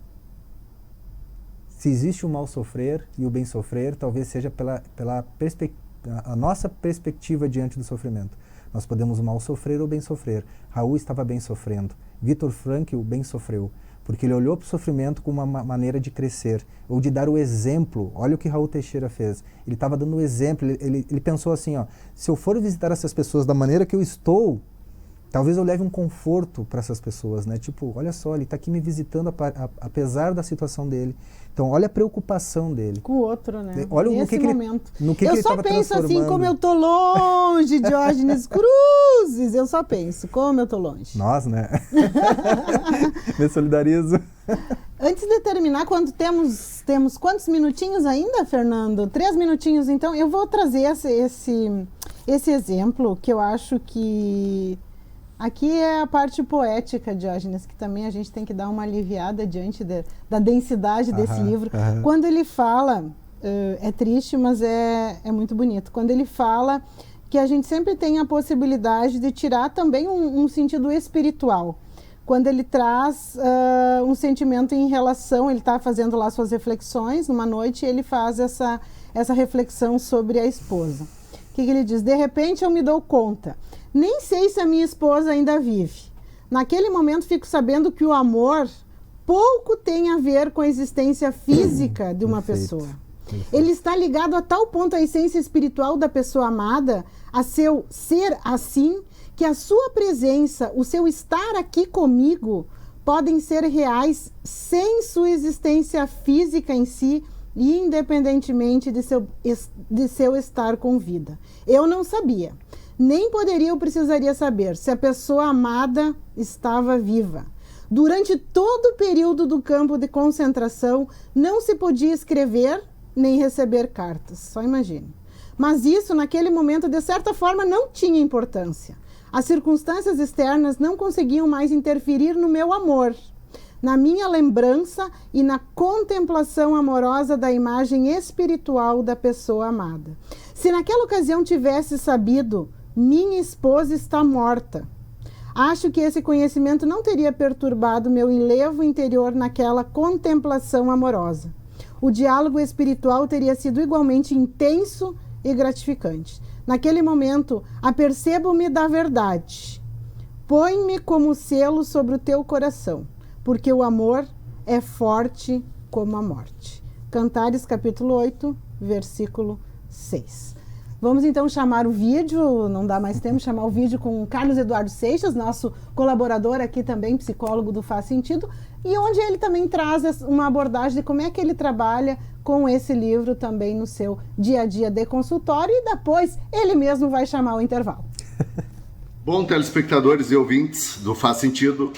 Se existe o mal sofrer e o bem sofrer, talvez seja pela perspectiva, a nossa perspectiva diante do sofrimento. Nós podemos mal sofrer ou bem sofrer. Raul estava bem sofrendo. Viktor Frankl bem sofreu, porque ele olhou para o sofrimento como uma maneira de crescer, ou de dar o exemplo. Olha o que Raul Teixeira fez. Ele estava dando o exemplo. Ele pensou assim, se eu for visitar essas pessoas da maneira que eu estou, talvez eu leve um conforto para essas pessoas, né? Tipo, olha só, ele está aqui me visitando apesar da situação dele. Então, olha a preocupação dele. Com o outro, né? Olha nesse momento. Eu só penso assim, como eu tô longe, Diógenes Cruzes. Eu só penso, como eu tô longe. Nós, né? Me solidarizo. Antes de terminar, quando temos quantos minutinhos ainda, Fernando? 3 minutinhos, então. Eu vou trazer esse exemplo que eu acho que... Aqui é a parte poética, Diógenes, que também a gente tem que dar uma aliviada diante da densidade desse livro. Quando ele fala, é triste, mas é muito bonito. Quando ele fala que a gente sempre tem a possibilidade de tirar também um sentido espiritual. Quando ele traz um sentimento em relação, ele está fazendo lá suas reflexões, numa noite ele faz essa reflexão sobre a esposa. O que ele diz? De repente eu me dou conta. Nem sei se a minha esposa ainda vive. Naquele momento fico sabendo que o amor pouco tem a ver com a existência física de uma pessoa. Ele está ligado a tal ponto à essência espiritual da pessoa amada, a seu ser assim, que a sua presença, o seu estar aqui comigo, podem ser reais sem sua existência física em si, e independentemente de seu estar com vida. Eu não sabia. Nem poderia ou precisaria saber se a pessoa amada estava viva. Durante todo o período do campo de concentração, não se podia escrever nem receber cartas. Só imagine. Mas isso, naquele momento, de certa forma, não tinha importância. As circunstâncias externas não conseguiam mais interferir no meu amor, na minha lembrança e na contemplação amorosa da imagem espiritual da pessoa amada. Se naquela ocasião tivesse sabido, minha esposa está morta, acho que esse conhecimento não teria perturbado meu enlevo interior naquela contemplação amorosa. O diálogo espiritual teria sido igualmente intenso e gratificante. Naquele momento, apercebo-me da verdade. Põe-me como selo sobre o teu coração, porque o amor é forte como a morte. Cantares, capítulo 8, versículo 6. Vamos então chamar o vídeo, não dá mais tempo, chamar o vídeo com o Carlos Eduardo Seixas, nosso colaborador aqui também, psicólogo do Faz Sentido, e onde ele também traz uma abordagem de como é que ele trabalha com esse livro também no seu dia a dia de consultório, e depois ele mesmo vai chamar o intervalo. Bom, telespectadores e ouvintes do Faz Sentido,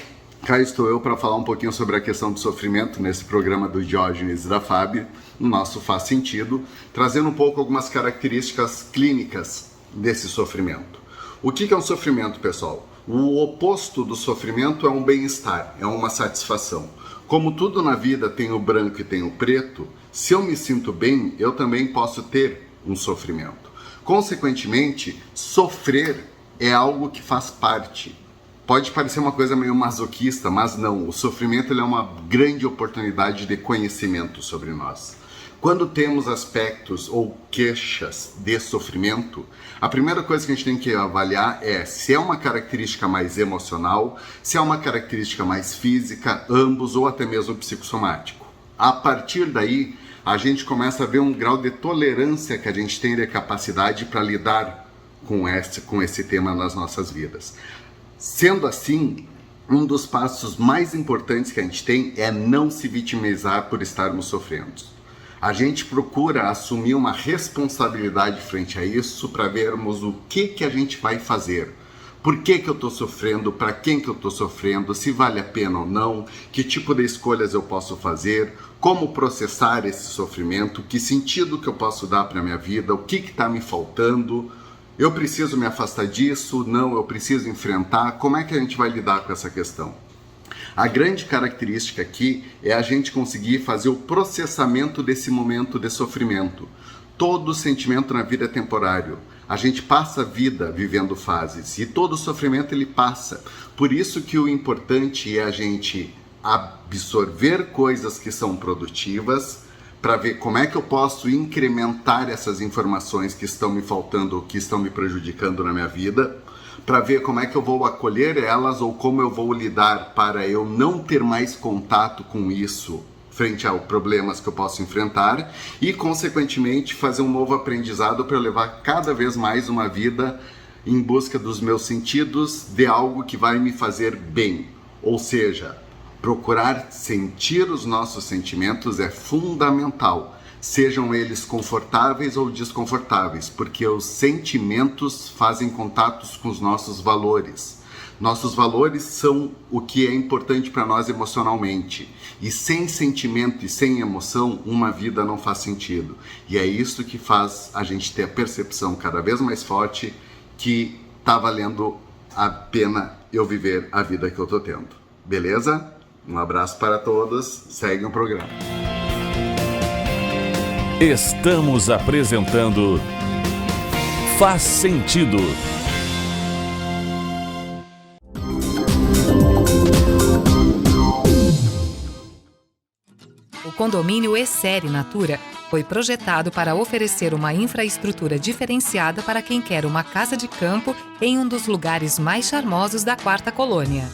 cá estou eu para falar um pouquinho sobre a questão do sofrimento nesse programa do Diógenes e da Fábio, no nosso Faz Sentido, trazendo um pouco algumas características clínicas desse sofrimento. O que é um sofrimento, pessoal? O oposto do sofrimento é um bem-estar, é uma satisfação. Como tudo na vida tem o branco e tem o preto, se eu me sinto bem, eu também posso ter um sofrimento. Consequentemente, sofrer é algo que faz parte. Pode parecer uma coisa meio masoquista, mas não. O sofrimento ele é uma grande oportunidade de conhecimento sobre nós. Quando temos aspectos ou queixas de sofrimento, a primeira coisa que a gente tem que avaliar é se é uma característica mais emocional, se é uma característica mais física, ambos ou até mesmo psicossomático. A partir daí, a gente começa a ver um grau de tolerância que a gente tem de capacidade para lidar com esse tema nas nossas vidas. Sendo assim, um dos passos mais importantes que a gente tem é não se vitimizar por estarmos sofrendo. A gente procura assumir uma responsabilidade frente a isso para vermos o que a gente vai fazer. Por que eu estou sofrendo? Para quem que eu estou sofrendo? Se vale a pena ou não? Que tipo de escolhas eu posso fazer? Como processar esse sofrimento? Que sentido que eu posso dar para a minha vida? O que está me faltando? Eu preciso me afastar disso? Não, eu preciso enfrentar? Como é que a gente vai lidar com essa questão? A grande característica aqui é a gente conseguir fazer o processamento desse momento de sofrimento. Todo sentimento na vida é temporário. A gente passa a vida vivendo fases e todo sofrimento ele passa. Por isso que o importante é a gente absorver coisas que são produtivas para ver como é que eu posso incrementar essas informações que estão me faltando ou que estão me prejudicando na minha vida, para ver como é que eu vou acolher elas ou como eu vou lidar para eu não ter mais contato com isso frente a problemas que eu posso enfrentar e, consequentemente, fazer um novo aprendizado para levar cada vez mais uma vida em busca dos meus sentidos de algo que vai me fazer bem. Ou seja, procurar sentir os nossos sentimentos é fundamental, sejam eles confortáveis ou desconfortáveis, porque os sentimentos fazem contatos com os nossos valores. Nossos valores são o que é importante para nós emocionalmente. E sem sentimento e sem emoção, uma vida não faz sentido. E é isso que faz a gente ter a percepção cada vez mais forte que está valendo a pena eu viver a vida que eu estou tendo. Beleza? Um abraço para todos. Segue o programa. Estamos apresentando Faz Sentido. O condomínio Essere Natura foi projetado para oferecer uma infraestrutura diferenciada para quem quer uma casa de campo em um dos lugares mais charmosos da Quarta Colônia.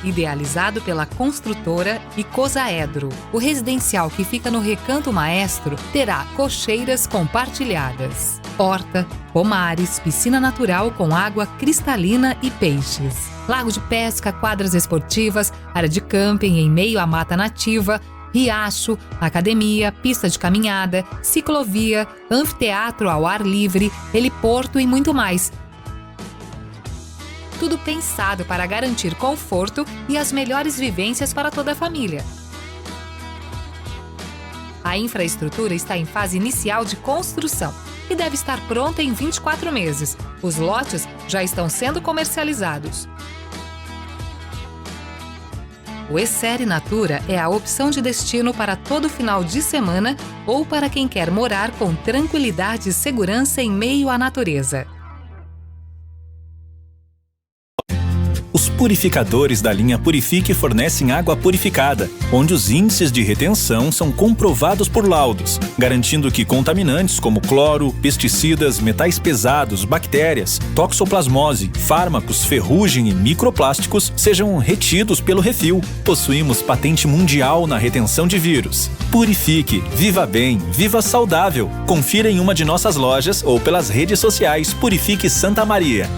Idealizado pela construtora Icosaedro, o residencial que fica no Recanto Maestro terá cocheiras compartilhadas, horta, pomares, piscina natural com água cristalina e peixes, lago de pesca, quadras esportivas, área de camping em meio à mata nativa, riacho, academia, pista de caminhada, ciclovia, anfiteatro ao ar livre, heliporto e muito mais. Tudo pensado para garantir conforto e as melhores vivências para toda a família. A infraestrutura está em fase inicial de construção e deve estar pronta em 24 meses. Os lotes já estão sendo comercializados. O Essere Natura é a opção de destino para todo final de semana ou para quem quer morar com tranquilidade e segurança em meio à natureza. Os purificadores da linha Purifique fornecem água purificada, onde os índices de retenção são comprovados por laudos, garantindo que contaminantes como cloro, pesticidas, metais pesados, bactérias, toxoplasmose, fármacos, ferrugem e microplásticos sejam retidos pelo refil. Possuímos patente mundial na retenção de vírus. Purifique, viva bem, viva saudável. Confira em uma de nossas lojas ou pelas redes sociais Purifique Santa Maria.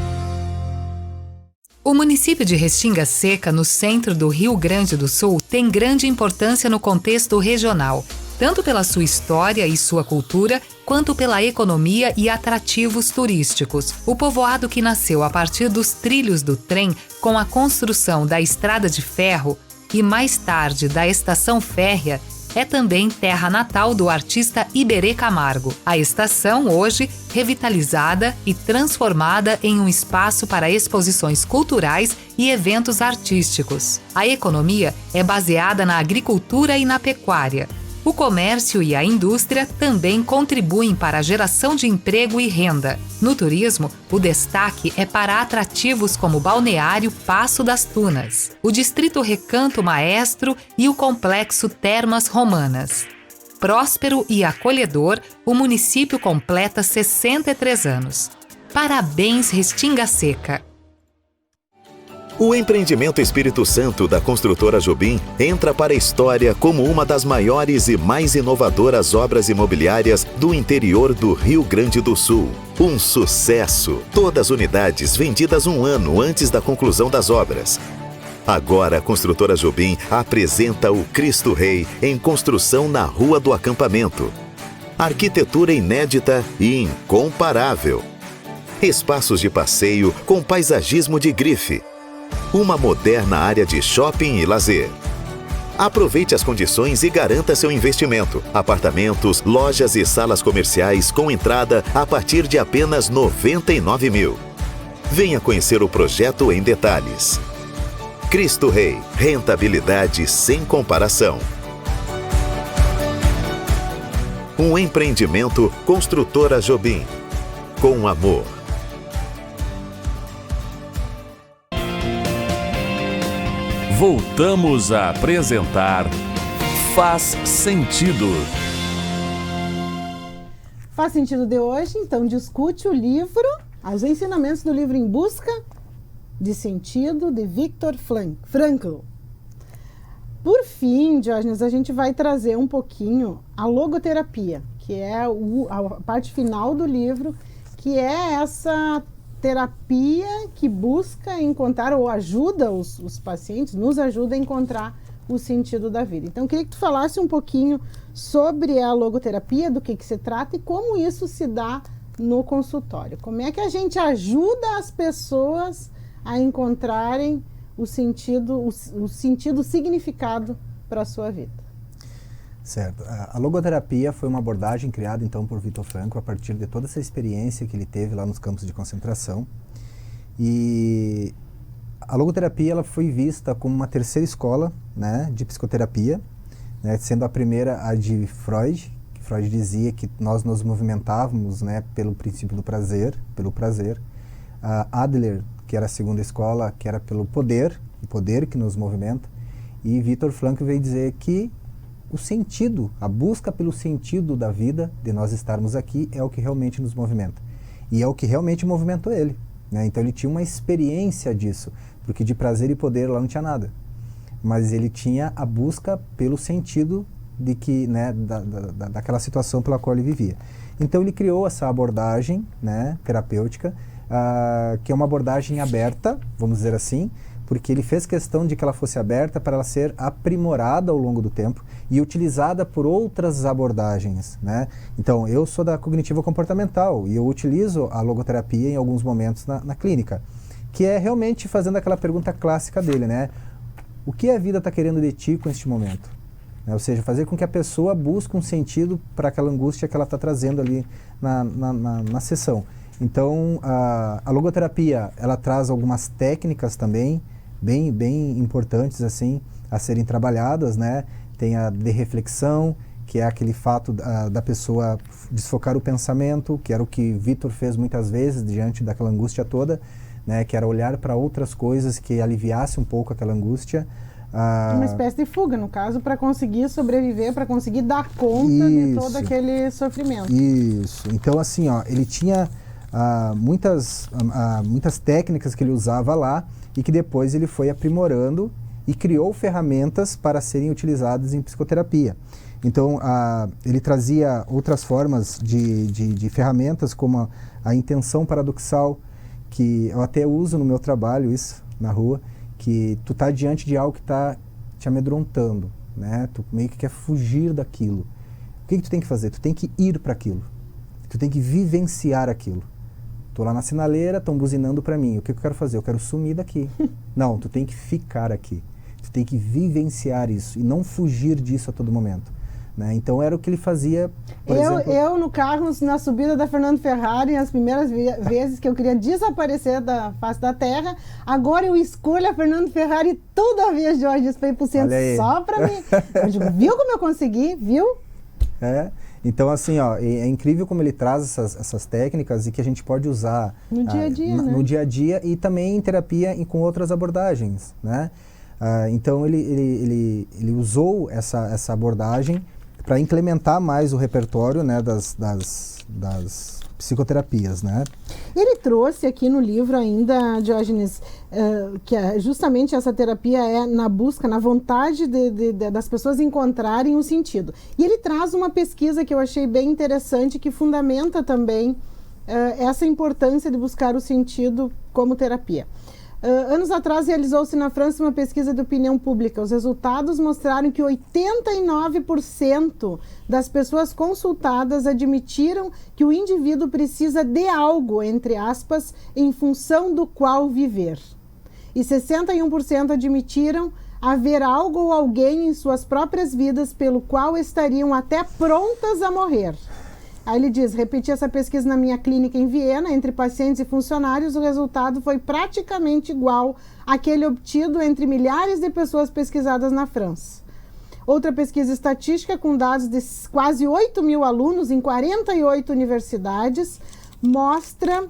O município de Restinga Seca, no centro do Rio Grande do Sul, tem grande importância no contexto regional, tanto pela sua história e sua cultura, quanto pela economia e atrativos turísticos. O povoado, que nasceu a partir dos trilhos do trem com a construção da estrada de ferro e mais tarde da estação férrea, é também terra natal do artista Iberê Camargo. A estação, hoje, revitalizada e transformada em um espaço para exposições culturais e eventos artísticos. A economia é baseada na agricultura e na pecuária. O comércio e a indústria também contribuem para a geração de emprego e renda. No turismo, o destaque é para atrativos como o balneário Passo das Tunas, o distrito Recanto Maestro e o complexo Termas Romanas. próspero e acolhedor, o município completa 63 anos. Parabéns, Restinga Seca! O empreendimento Espírito Santo da construtora Jobim entra para a história como uma das maiores e mais inovadoras obras imobiliárias do interior do Rio Grande do Sul. Um sucesso! Todas as unidades vendidas um ano antes da conclusão das obras. Agora a construtora Jobim apresenta o Cristo Rei em construção na Rua do Acampamento. Arquitetura inédita e incomparável. Espaços de passeio com paisagismo de grife. Uma moderna área de shopping e lazer. Aproveite as condições e garanta seu investimento. Apartamentos, lojas e salas comerciais com entrada a partir de apenas R$ 99 mil. Venha conhecer o projeto em detalhes. Cristo Rei, rentabilidade sem comparação. Um empreendimento Construtora Jobim. Com amor. Voltamos a apresentar Faz Sentido. Faz Sentido de hoje, então, discute o livro, os ensinamentos do livro Em Busca de Sentido, de Viktor Frankl. Por fim, Diógenes, a gente vai trazer um pouquinho a logoterapia, que é a parte final do livro, que é essa terapia que busca encontrar ou ajuda os pacientes, nos ajuda a encontrar o sentido da vida. Então, eu queria que tu falasse um pouquinho sobre a logoterapia, do que se trata e como isso se dá no consultório. Como é que a gente ajuda as pessoas a encontrarem o sentido, o significado para a sua vida? Certo. A logoterapia foi uma abordagem criada então por Viktor Frankl a partir de toda essa experiência que ele teve lá nos campos de concentração. E a logoterapia ela foi vista como uma terceira escola, né, de psicoterapia, né, sendo a primeira a de Freud, que Freud dizia que nós nos movimentávamos, né, pelo princípio do prazer, pelo prazer. Adler, que era a segunda escola, que era pelo poder, o poder que nos movimenta. E Viktor Frankl veio dizer que o sentido, a busca pelo sentido da vida, de nós estarmos aqui, é o que realmente nos movimenta. E é o que realmente movimentou ele, né? Então ele tinha uma experiência disso, porque de prazer e poder lá não tinha nada. Mas ele tinha a busca pelo sentido de que, né, daquela situação pela qual ele vivia. Então ele criou essa abordagem, né, terapêutica, que é uma abordagem aberta, vamos dizer assim, porque ele fez questão de que ela fosse aberta para ela ser aprimorada ao longo do tempo e utilizada por outras abordagens, né? Então, eu sou da cognitiva comportamental e eu utilizo a logoterapia em alguns momentos na clínica, que é realmente fazendo aquela pergunta clássica dele, né? O que a vida está querendo de ti com este momento? Ou seja, fazer com que a pessoa busque um sentido para aquela angústia que ela está trazendo ali na sessão. Então, a logoterapia, ela traz algumas técnicas também, bem importantes assim a serem trabalhadas, né? Tem a de reflexão, que é aquele fato da pessoa desfocar o pensamento, que era o que Viktor fez muitas vezes diante daquela angústia toda, né? Que era olhar para outras coisas que aliviasse um pouco aquela angústia. Uma espécie de fuga, no caso, para conseguir sobreviver, para conseguir dar conta de todo aquele sofrimento. Isso. Então, assim, ó, ele tinha muitas técnicas que ele usava lá e que depois ele foi aprimorando e criou ferramentas para serem utilizadas em psicoterapia. Então, ele trazia outras formas de ferramentas, como a intenção paradoxal, que eu até uso no meu trabalho, isso, na rua, que tu tá diante de algo que está te amedrontando, né? Tu meio que quer fugir daquilo. O que tu tem que fazer? Tu tem que ir para aquilo. Tu tem que vivenciar aquilo. Tô lá na sinaleira, estão buzinando para mim. O que eu quero fazer? Eu quero sumir daqui. Não, tu tem que ficar aqui. Tu tem que vivenciar isso e não fugir disso a todo momento, né? Então era o que ele fazia, por exemplo... Eu no carro, na subida da Fernando Ferrari, as primeiras vezes que eu queria desaparecer da face da terra, agora eu escolho a Fernando Ferrari toda vez de hoje, para ir pro centro só para mim. Eu digo, viu como eu consegui? Viu? Então, assim, ó, é incrível como ele traz essas técnicas e que a gente pode usar no dia a dia, né? No dia a dia e também em terapia e com outras abordagens, né? Então, ele usou essa abordagem para implementar mais o repertório, né, das psicoterapias, né? Ele trouxe aqui no livro ainda, Diógenes, que justamente essa terapia é na busca, na vontade das pessoas encontrarem o sentido. E ele traz uma pesquisa que eu achei bem interessante, que fundamenta também essa importância de buscar o sentido como terapia. Anos atrás realizou-se na França uma pesquisa de opinião pública. Os resultados mostraram que 89% das pessoas consultadas admitiram que o indivíduo precisa de algo, entre aspas, em função do qual viver. E 61% admitiram haver algo ou alguém em suas próprias vidas pelo qual estariam até prontas a morrer. Aí ele diz, repeti essa pesquisa na minha clínica em Viena, entre pacientes e funcionários, o resultado foi praticamente igual àquele obtido entre milhares de pessoas pesquisadas na França. Outra pesquisa estatística com dados de quase 8 mil alunos em 48 universidades mostra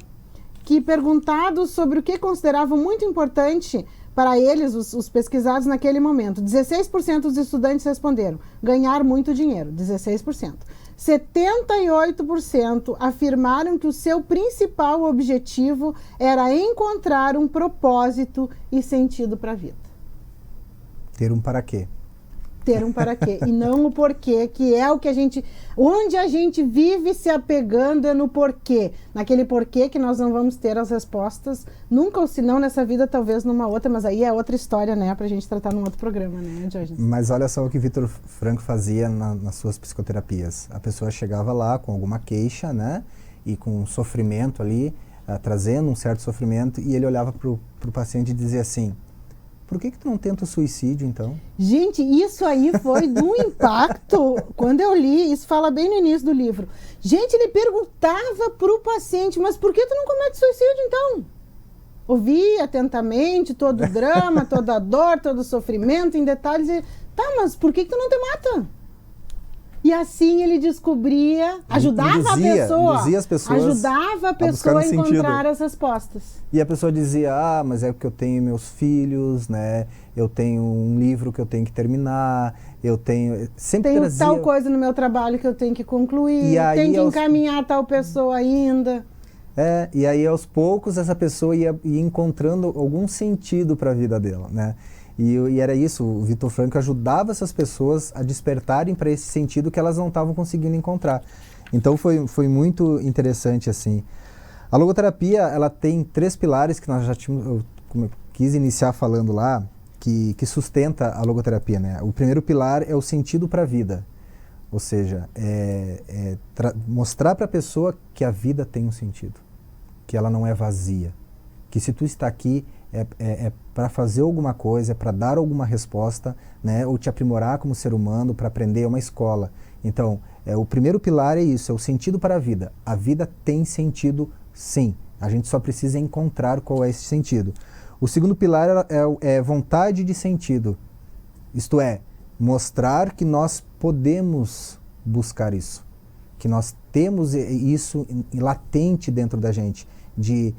que, perguntados sobre o que consideravam muito importante para eles, os pesquisados naquele momento, 16% dos estudantes responderam ganhar muito dinheiro, 16%. 78% afirmaram que o seu principal objetivo era encontrar um propósito e sentido para a vida. Ter um para quê. Ter um para quê, e não o porquê, que é o que a gente... Onde a gente vive se apegando é no porquê. Naquele porquê que nós não vamos ter as respostas, nunca, ou se não nessa vida, talvez numa outra, mas aí é outra história, né, pra gente tratar num outro programa, né, Diógenes? Mas olha só o que Vitor Frankl fazia nas suas psicoterapias. A pessoa chegava lá com alguma queixa, né, e com um sofrimento ali, trazendo um certo sofrimento, e ele olhava pro paciente e dizia assim: por que tu não tenta o suicídio, então? Gente, isso aí foi de um impacto. Quando eu li, isso fala bem no início do livro. Gente, ele perguntava pro paciente, mas por que tu não comete suicídio, então? Ouvia atentamente todo o drama, toda a dor, todo o sofrimento, em detalhes. E, tá, mas por que tu não te mata? E assim ele descobria, ajudava induzia as pessoas ajudava a pessoa a encontrar as respostas. E a pessoa dizia, mas é porque eu tenho meus filhos, né? Eu tenho um livro que eu tenho que terminar, eu tenho... Sempre tenho tal coisa no meu trabalho que eu tenho que concluir, tenho que encaminhar tal pessoa ainda. E aí aos poucos essa pessoa ia encontrando algum sentido para a vida dela, né? E era isso, o Vitor Frankl ajudava essas pessoas a despertarem para esse sentido que elas não estavam conseguindo encontrar. Então foi muito interessante assim. A logoterapia, ela tem 3 pilares que nós já tínhamos, eu quis iniciar falando lá, que sustenta a logoterapia, né? O primeiro pilar é o sentido para a vida. Ou seja, mostrar para a pessoa que a vida tem um sentido, que ela não é vazia, que se tu está aqui é para fazer alguma coisa, é para dar alguma resposta, né? Ou te aprimorar como ser humano, para aprender, uma escola. Então, o primeiro pilar é isso, é o sentido para a vida. A vida tem sentido, sim. A gente só precisa encontrar qual é esse sentido. O segundo pilar é vontade de sentido. Isto é, mostrar que nós podemos buscar isso. Que nós temos isso latente dentro da gente. De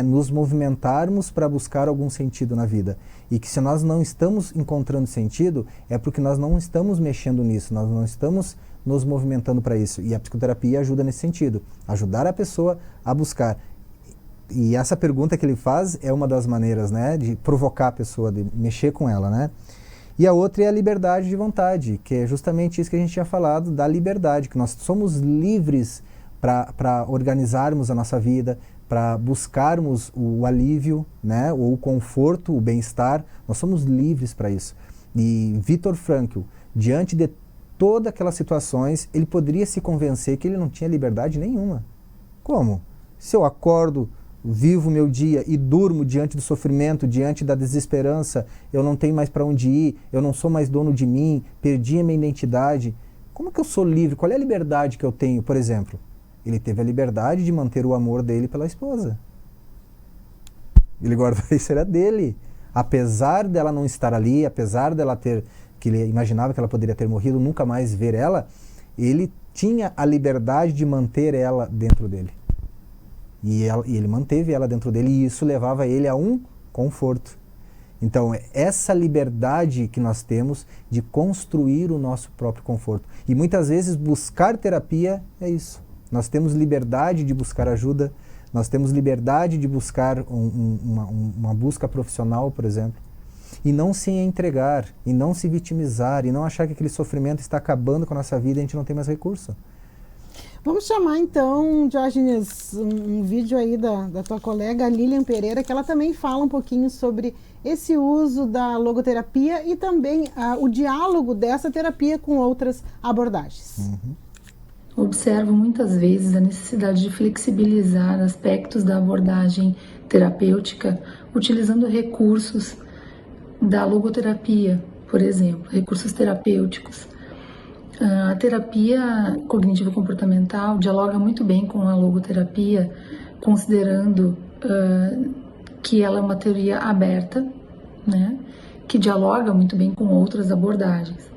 nos movimentarmos para buscar algum sentido na vida. E que se nós não estamos encontrando sentido, é porque nós não estamos mexendo nisso, nós não estamos nos movimentando para isso. E a psicoterapia ajuda nesse sentido, ajudar a pessoa a buscar. E essa pergunta que ele faz é uma das maneiras, né, de provocar a pessoa, de mexer com ela, né? E a outra é a liberdade de vontade, que é justamente isso que a gente tinha falado, da liberdade, que nós somos livres para organizarmos a nossa vida, para buscarmos o alívio, né, ou o conforto, o bem-estar. Nós somos livres para isso. E Vitor Frankl, diante de todas aquelas situações, ele poderia se convencer que ele não tinha liberdade nenhuma. Como? Se eu acordo, vivo meu dia e durmo diante do sofrimento, diante da desesperança, eu não tenho mais para onde ir, eu não sou mais dono de mim, perdi a minha identidade. Como que eu sou livre? Qual é a liberdade que eu tenho, por exemplo? Ele teve a liberdade de manter o amor dele pela esposa. Ele guardou isso, era dele. Apesar dela não estar ali, apesar dela que ele imaginava que ela poderia ter morrido, nunca mais ver ela, ele tinha a liberdade de manter ela dentro dele. E ele manteve ela dentro dele, e isso levava ele a um conforto. Então, essa liberdade que nós temos de construir o nosso próprio conforto. E muitas vezes buscar terapia é isso. Nós temos liberdade de buscar ajuda, nós temos liberdade de buscar uma busca profissional, por exemplo. E não se entregar, e não se vitimizar, e não achar que aquele sofrimento está acabando com a nossa vida e a gente não tem mais recurso. Vamos chamar então, Diógenes, um vídeo aí da tua colega Lilian Pereira, que ela também fala um pouquinho sobre esse uso da logoterapia e também o diálogo dessa terapia com outras abordagens. Observo muitas vezes a necessidade de flexibilizar aspectos da abordagem terapêutica utilizando recursos da logoterapia, por exemplo, recursos terapêuticos. A terapia cognitivo-comportamental dialoga muito bem com a logoterapia, considerando que ela é uma teoria aberta, né, que dialoga muito bem com outras abordagens.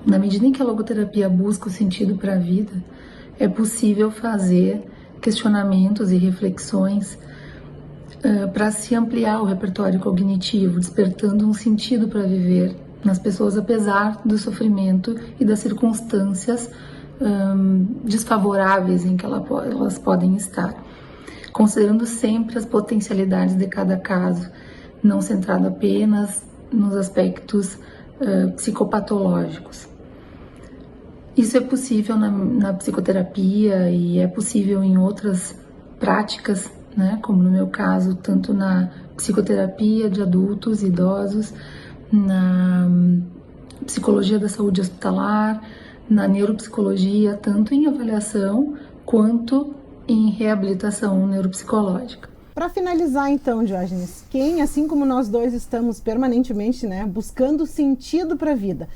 Na medida em que a logoterapia busca o sentido para a vida, é possível fazer questionamentos e reflexões para se ampliar o repertório cognitivo, despertando um sentido para viver nas pessoas, apesar do sofrimento e das circunstâncias desfavoráveis em que elas podem estar, considerando sempre as potencialidades de cada caso, não centrado apenas nos aspectos psicopatológicos. Isso é possível na psicoterapia e é possível em outras práticas, né, como no meu caso, tanto na psicoterapia de adultos e idosos, na psicologia da saúde hospitalar, na neuropsicologia, tanto em avaliação quanto em reabilitação neuropsicológica. Para finalizar então, Diógenes, quem, assim como nós dois estamos permanentemente, né, buscando sentido para a vida,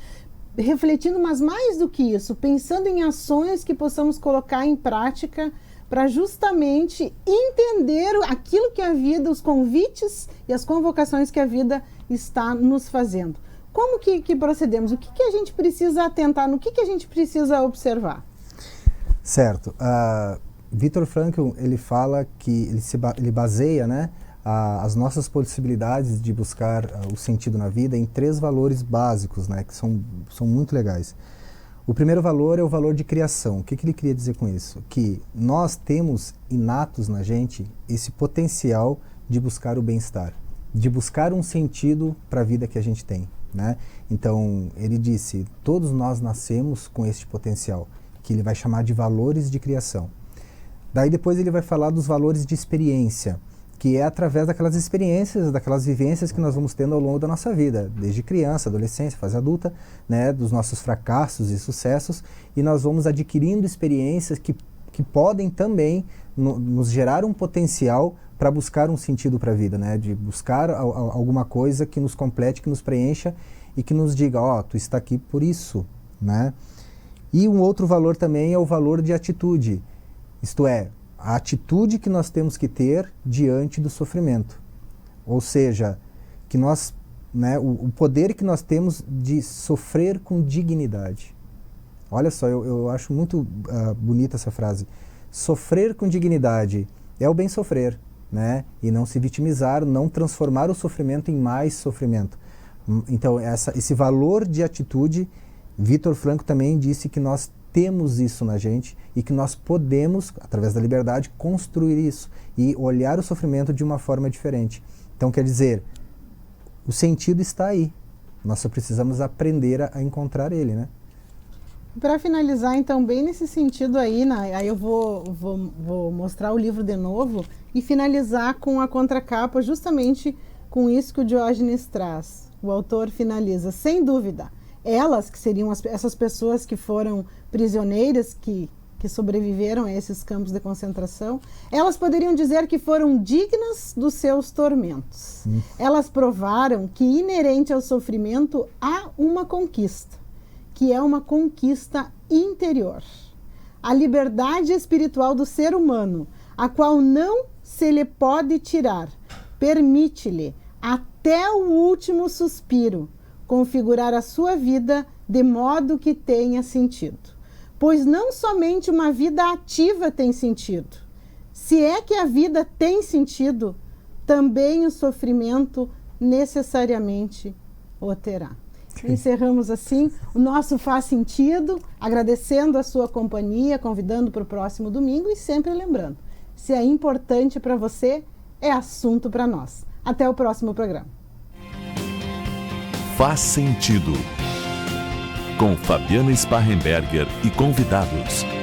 refletindo, mas mais do que isso, pensando em ações que possamos colocar em prática para justamente entender aquilo que a vida, os convites e as convocações que a vida está nos fazendo. Como que procedemos? O que a gente precisa atentar? No que a gente precisa observar? Certo. Viktor Frankl, ele fala que ele baseia, né, as nossas possibilidades de buscar o sentido na vida em 3 valores básicos, né, que são muito legais. O primeiro valor é o valor de criação. O que ele queria dizer com isso? Que nós temos inatos na gente esse potencial de buscar o bem-estar, de buscar um sentido para a vida que a gente tem, né? Então, ele disse, todos nós nascemos com este potencial, que ele vai chamar de valores de criação. Daí depois ele vai falar dos valores de experiência, que é através daquelas experiências, daquelas vivências que nós vamos tendo ao longo da nossa vida, desde criança, adolescência, fase adulta, né, dos nossos fracassos e sucessos, e nós vamos adquirindo experiências que podem também nos gerar um potencial para buscar um sentido para a vida, né, de buscar alguma coisa que nos complete, que nos preencha e que nos diga, ó, tu está aqui por isso, né? E um outro valor também é o valor de atitude, isto é, a atitude que nós temos que ter diante do sofrimento. Ou seja, que nós, né, o poder que nós temos de sofrer com dignidade. Olha só, eu acho muito bonita essa frase. Sofrer com dignidade é o bem sofrer, né? E não se vitimizar, não transformar o sofrimento em mais sofrimento. Então, esse valor de atitude, Viktor Frankl também disse que nós temos isso na gente e que nós podemos, através da liberdade, construir isso e olhar o sofrimento de uma forma diferente. Então, quer dizer, o sentido está aí. Nós só precisamos aprender a encontrar ele, né? Para finalizar, então, bem nesse sentido aí, né, aí eu vou mostrar o livro de novo e finalizar com a contracapa, justamente com isso que o Diógenes traz. O autor finaliza, sem dúvida, elas, que seriam essas pessoas que foram prisioneiras, que sobreviveram a esses campos de concentração, elas poderiam dizer que foram dignas dos seus tormentos. Elas provaram que inerente ao sofrimento há uma conquista, que é uma conquista interior. A liberdade espiritual do ser humano, a qual não se lhe pode tirar, permite-lhe, até o último suspiro, configurar a sua vida de modo que tenha sentido. Pois não somente uma vida ativa tem sentido. Se é que a vida tem sentido, também o sofrimento necessariamente o terá. Encerramos assim o nosso Faz Sentido, agradecendo a sua companhia, convidando para o próximo domingo e sempre lembrando, se é importante para você, é assunto para nós. Até o próximo programa. Faz Sentido, com Fabiana Sparrenberger e convidados.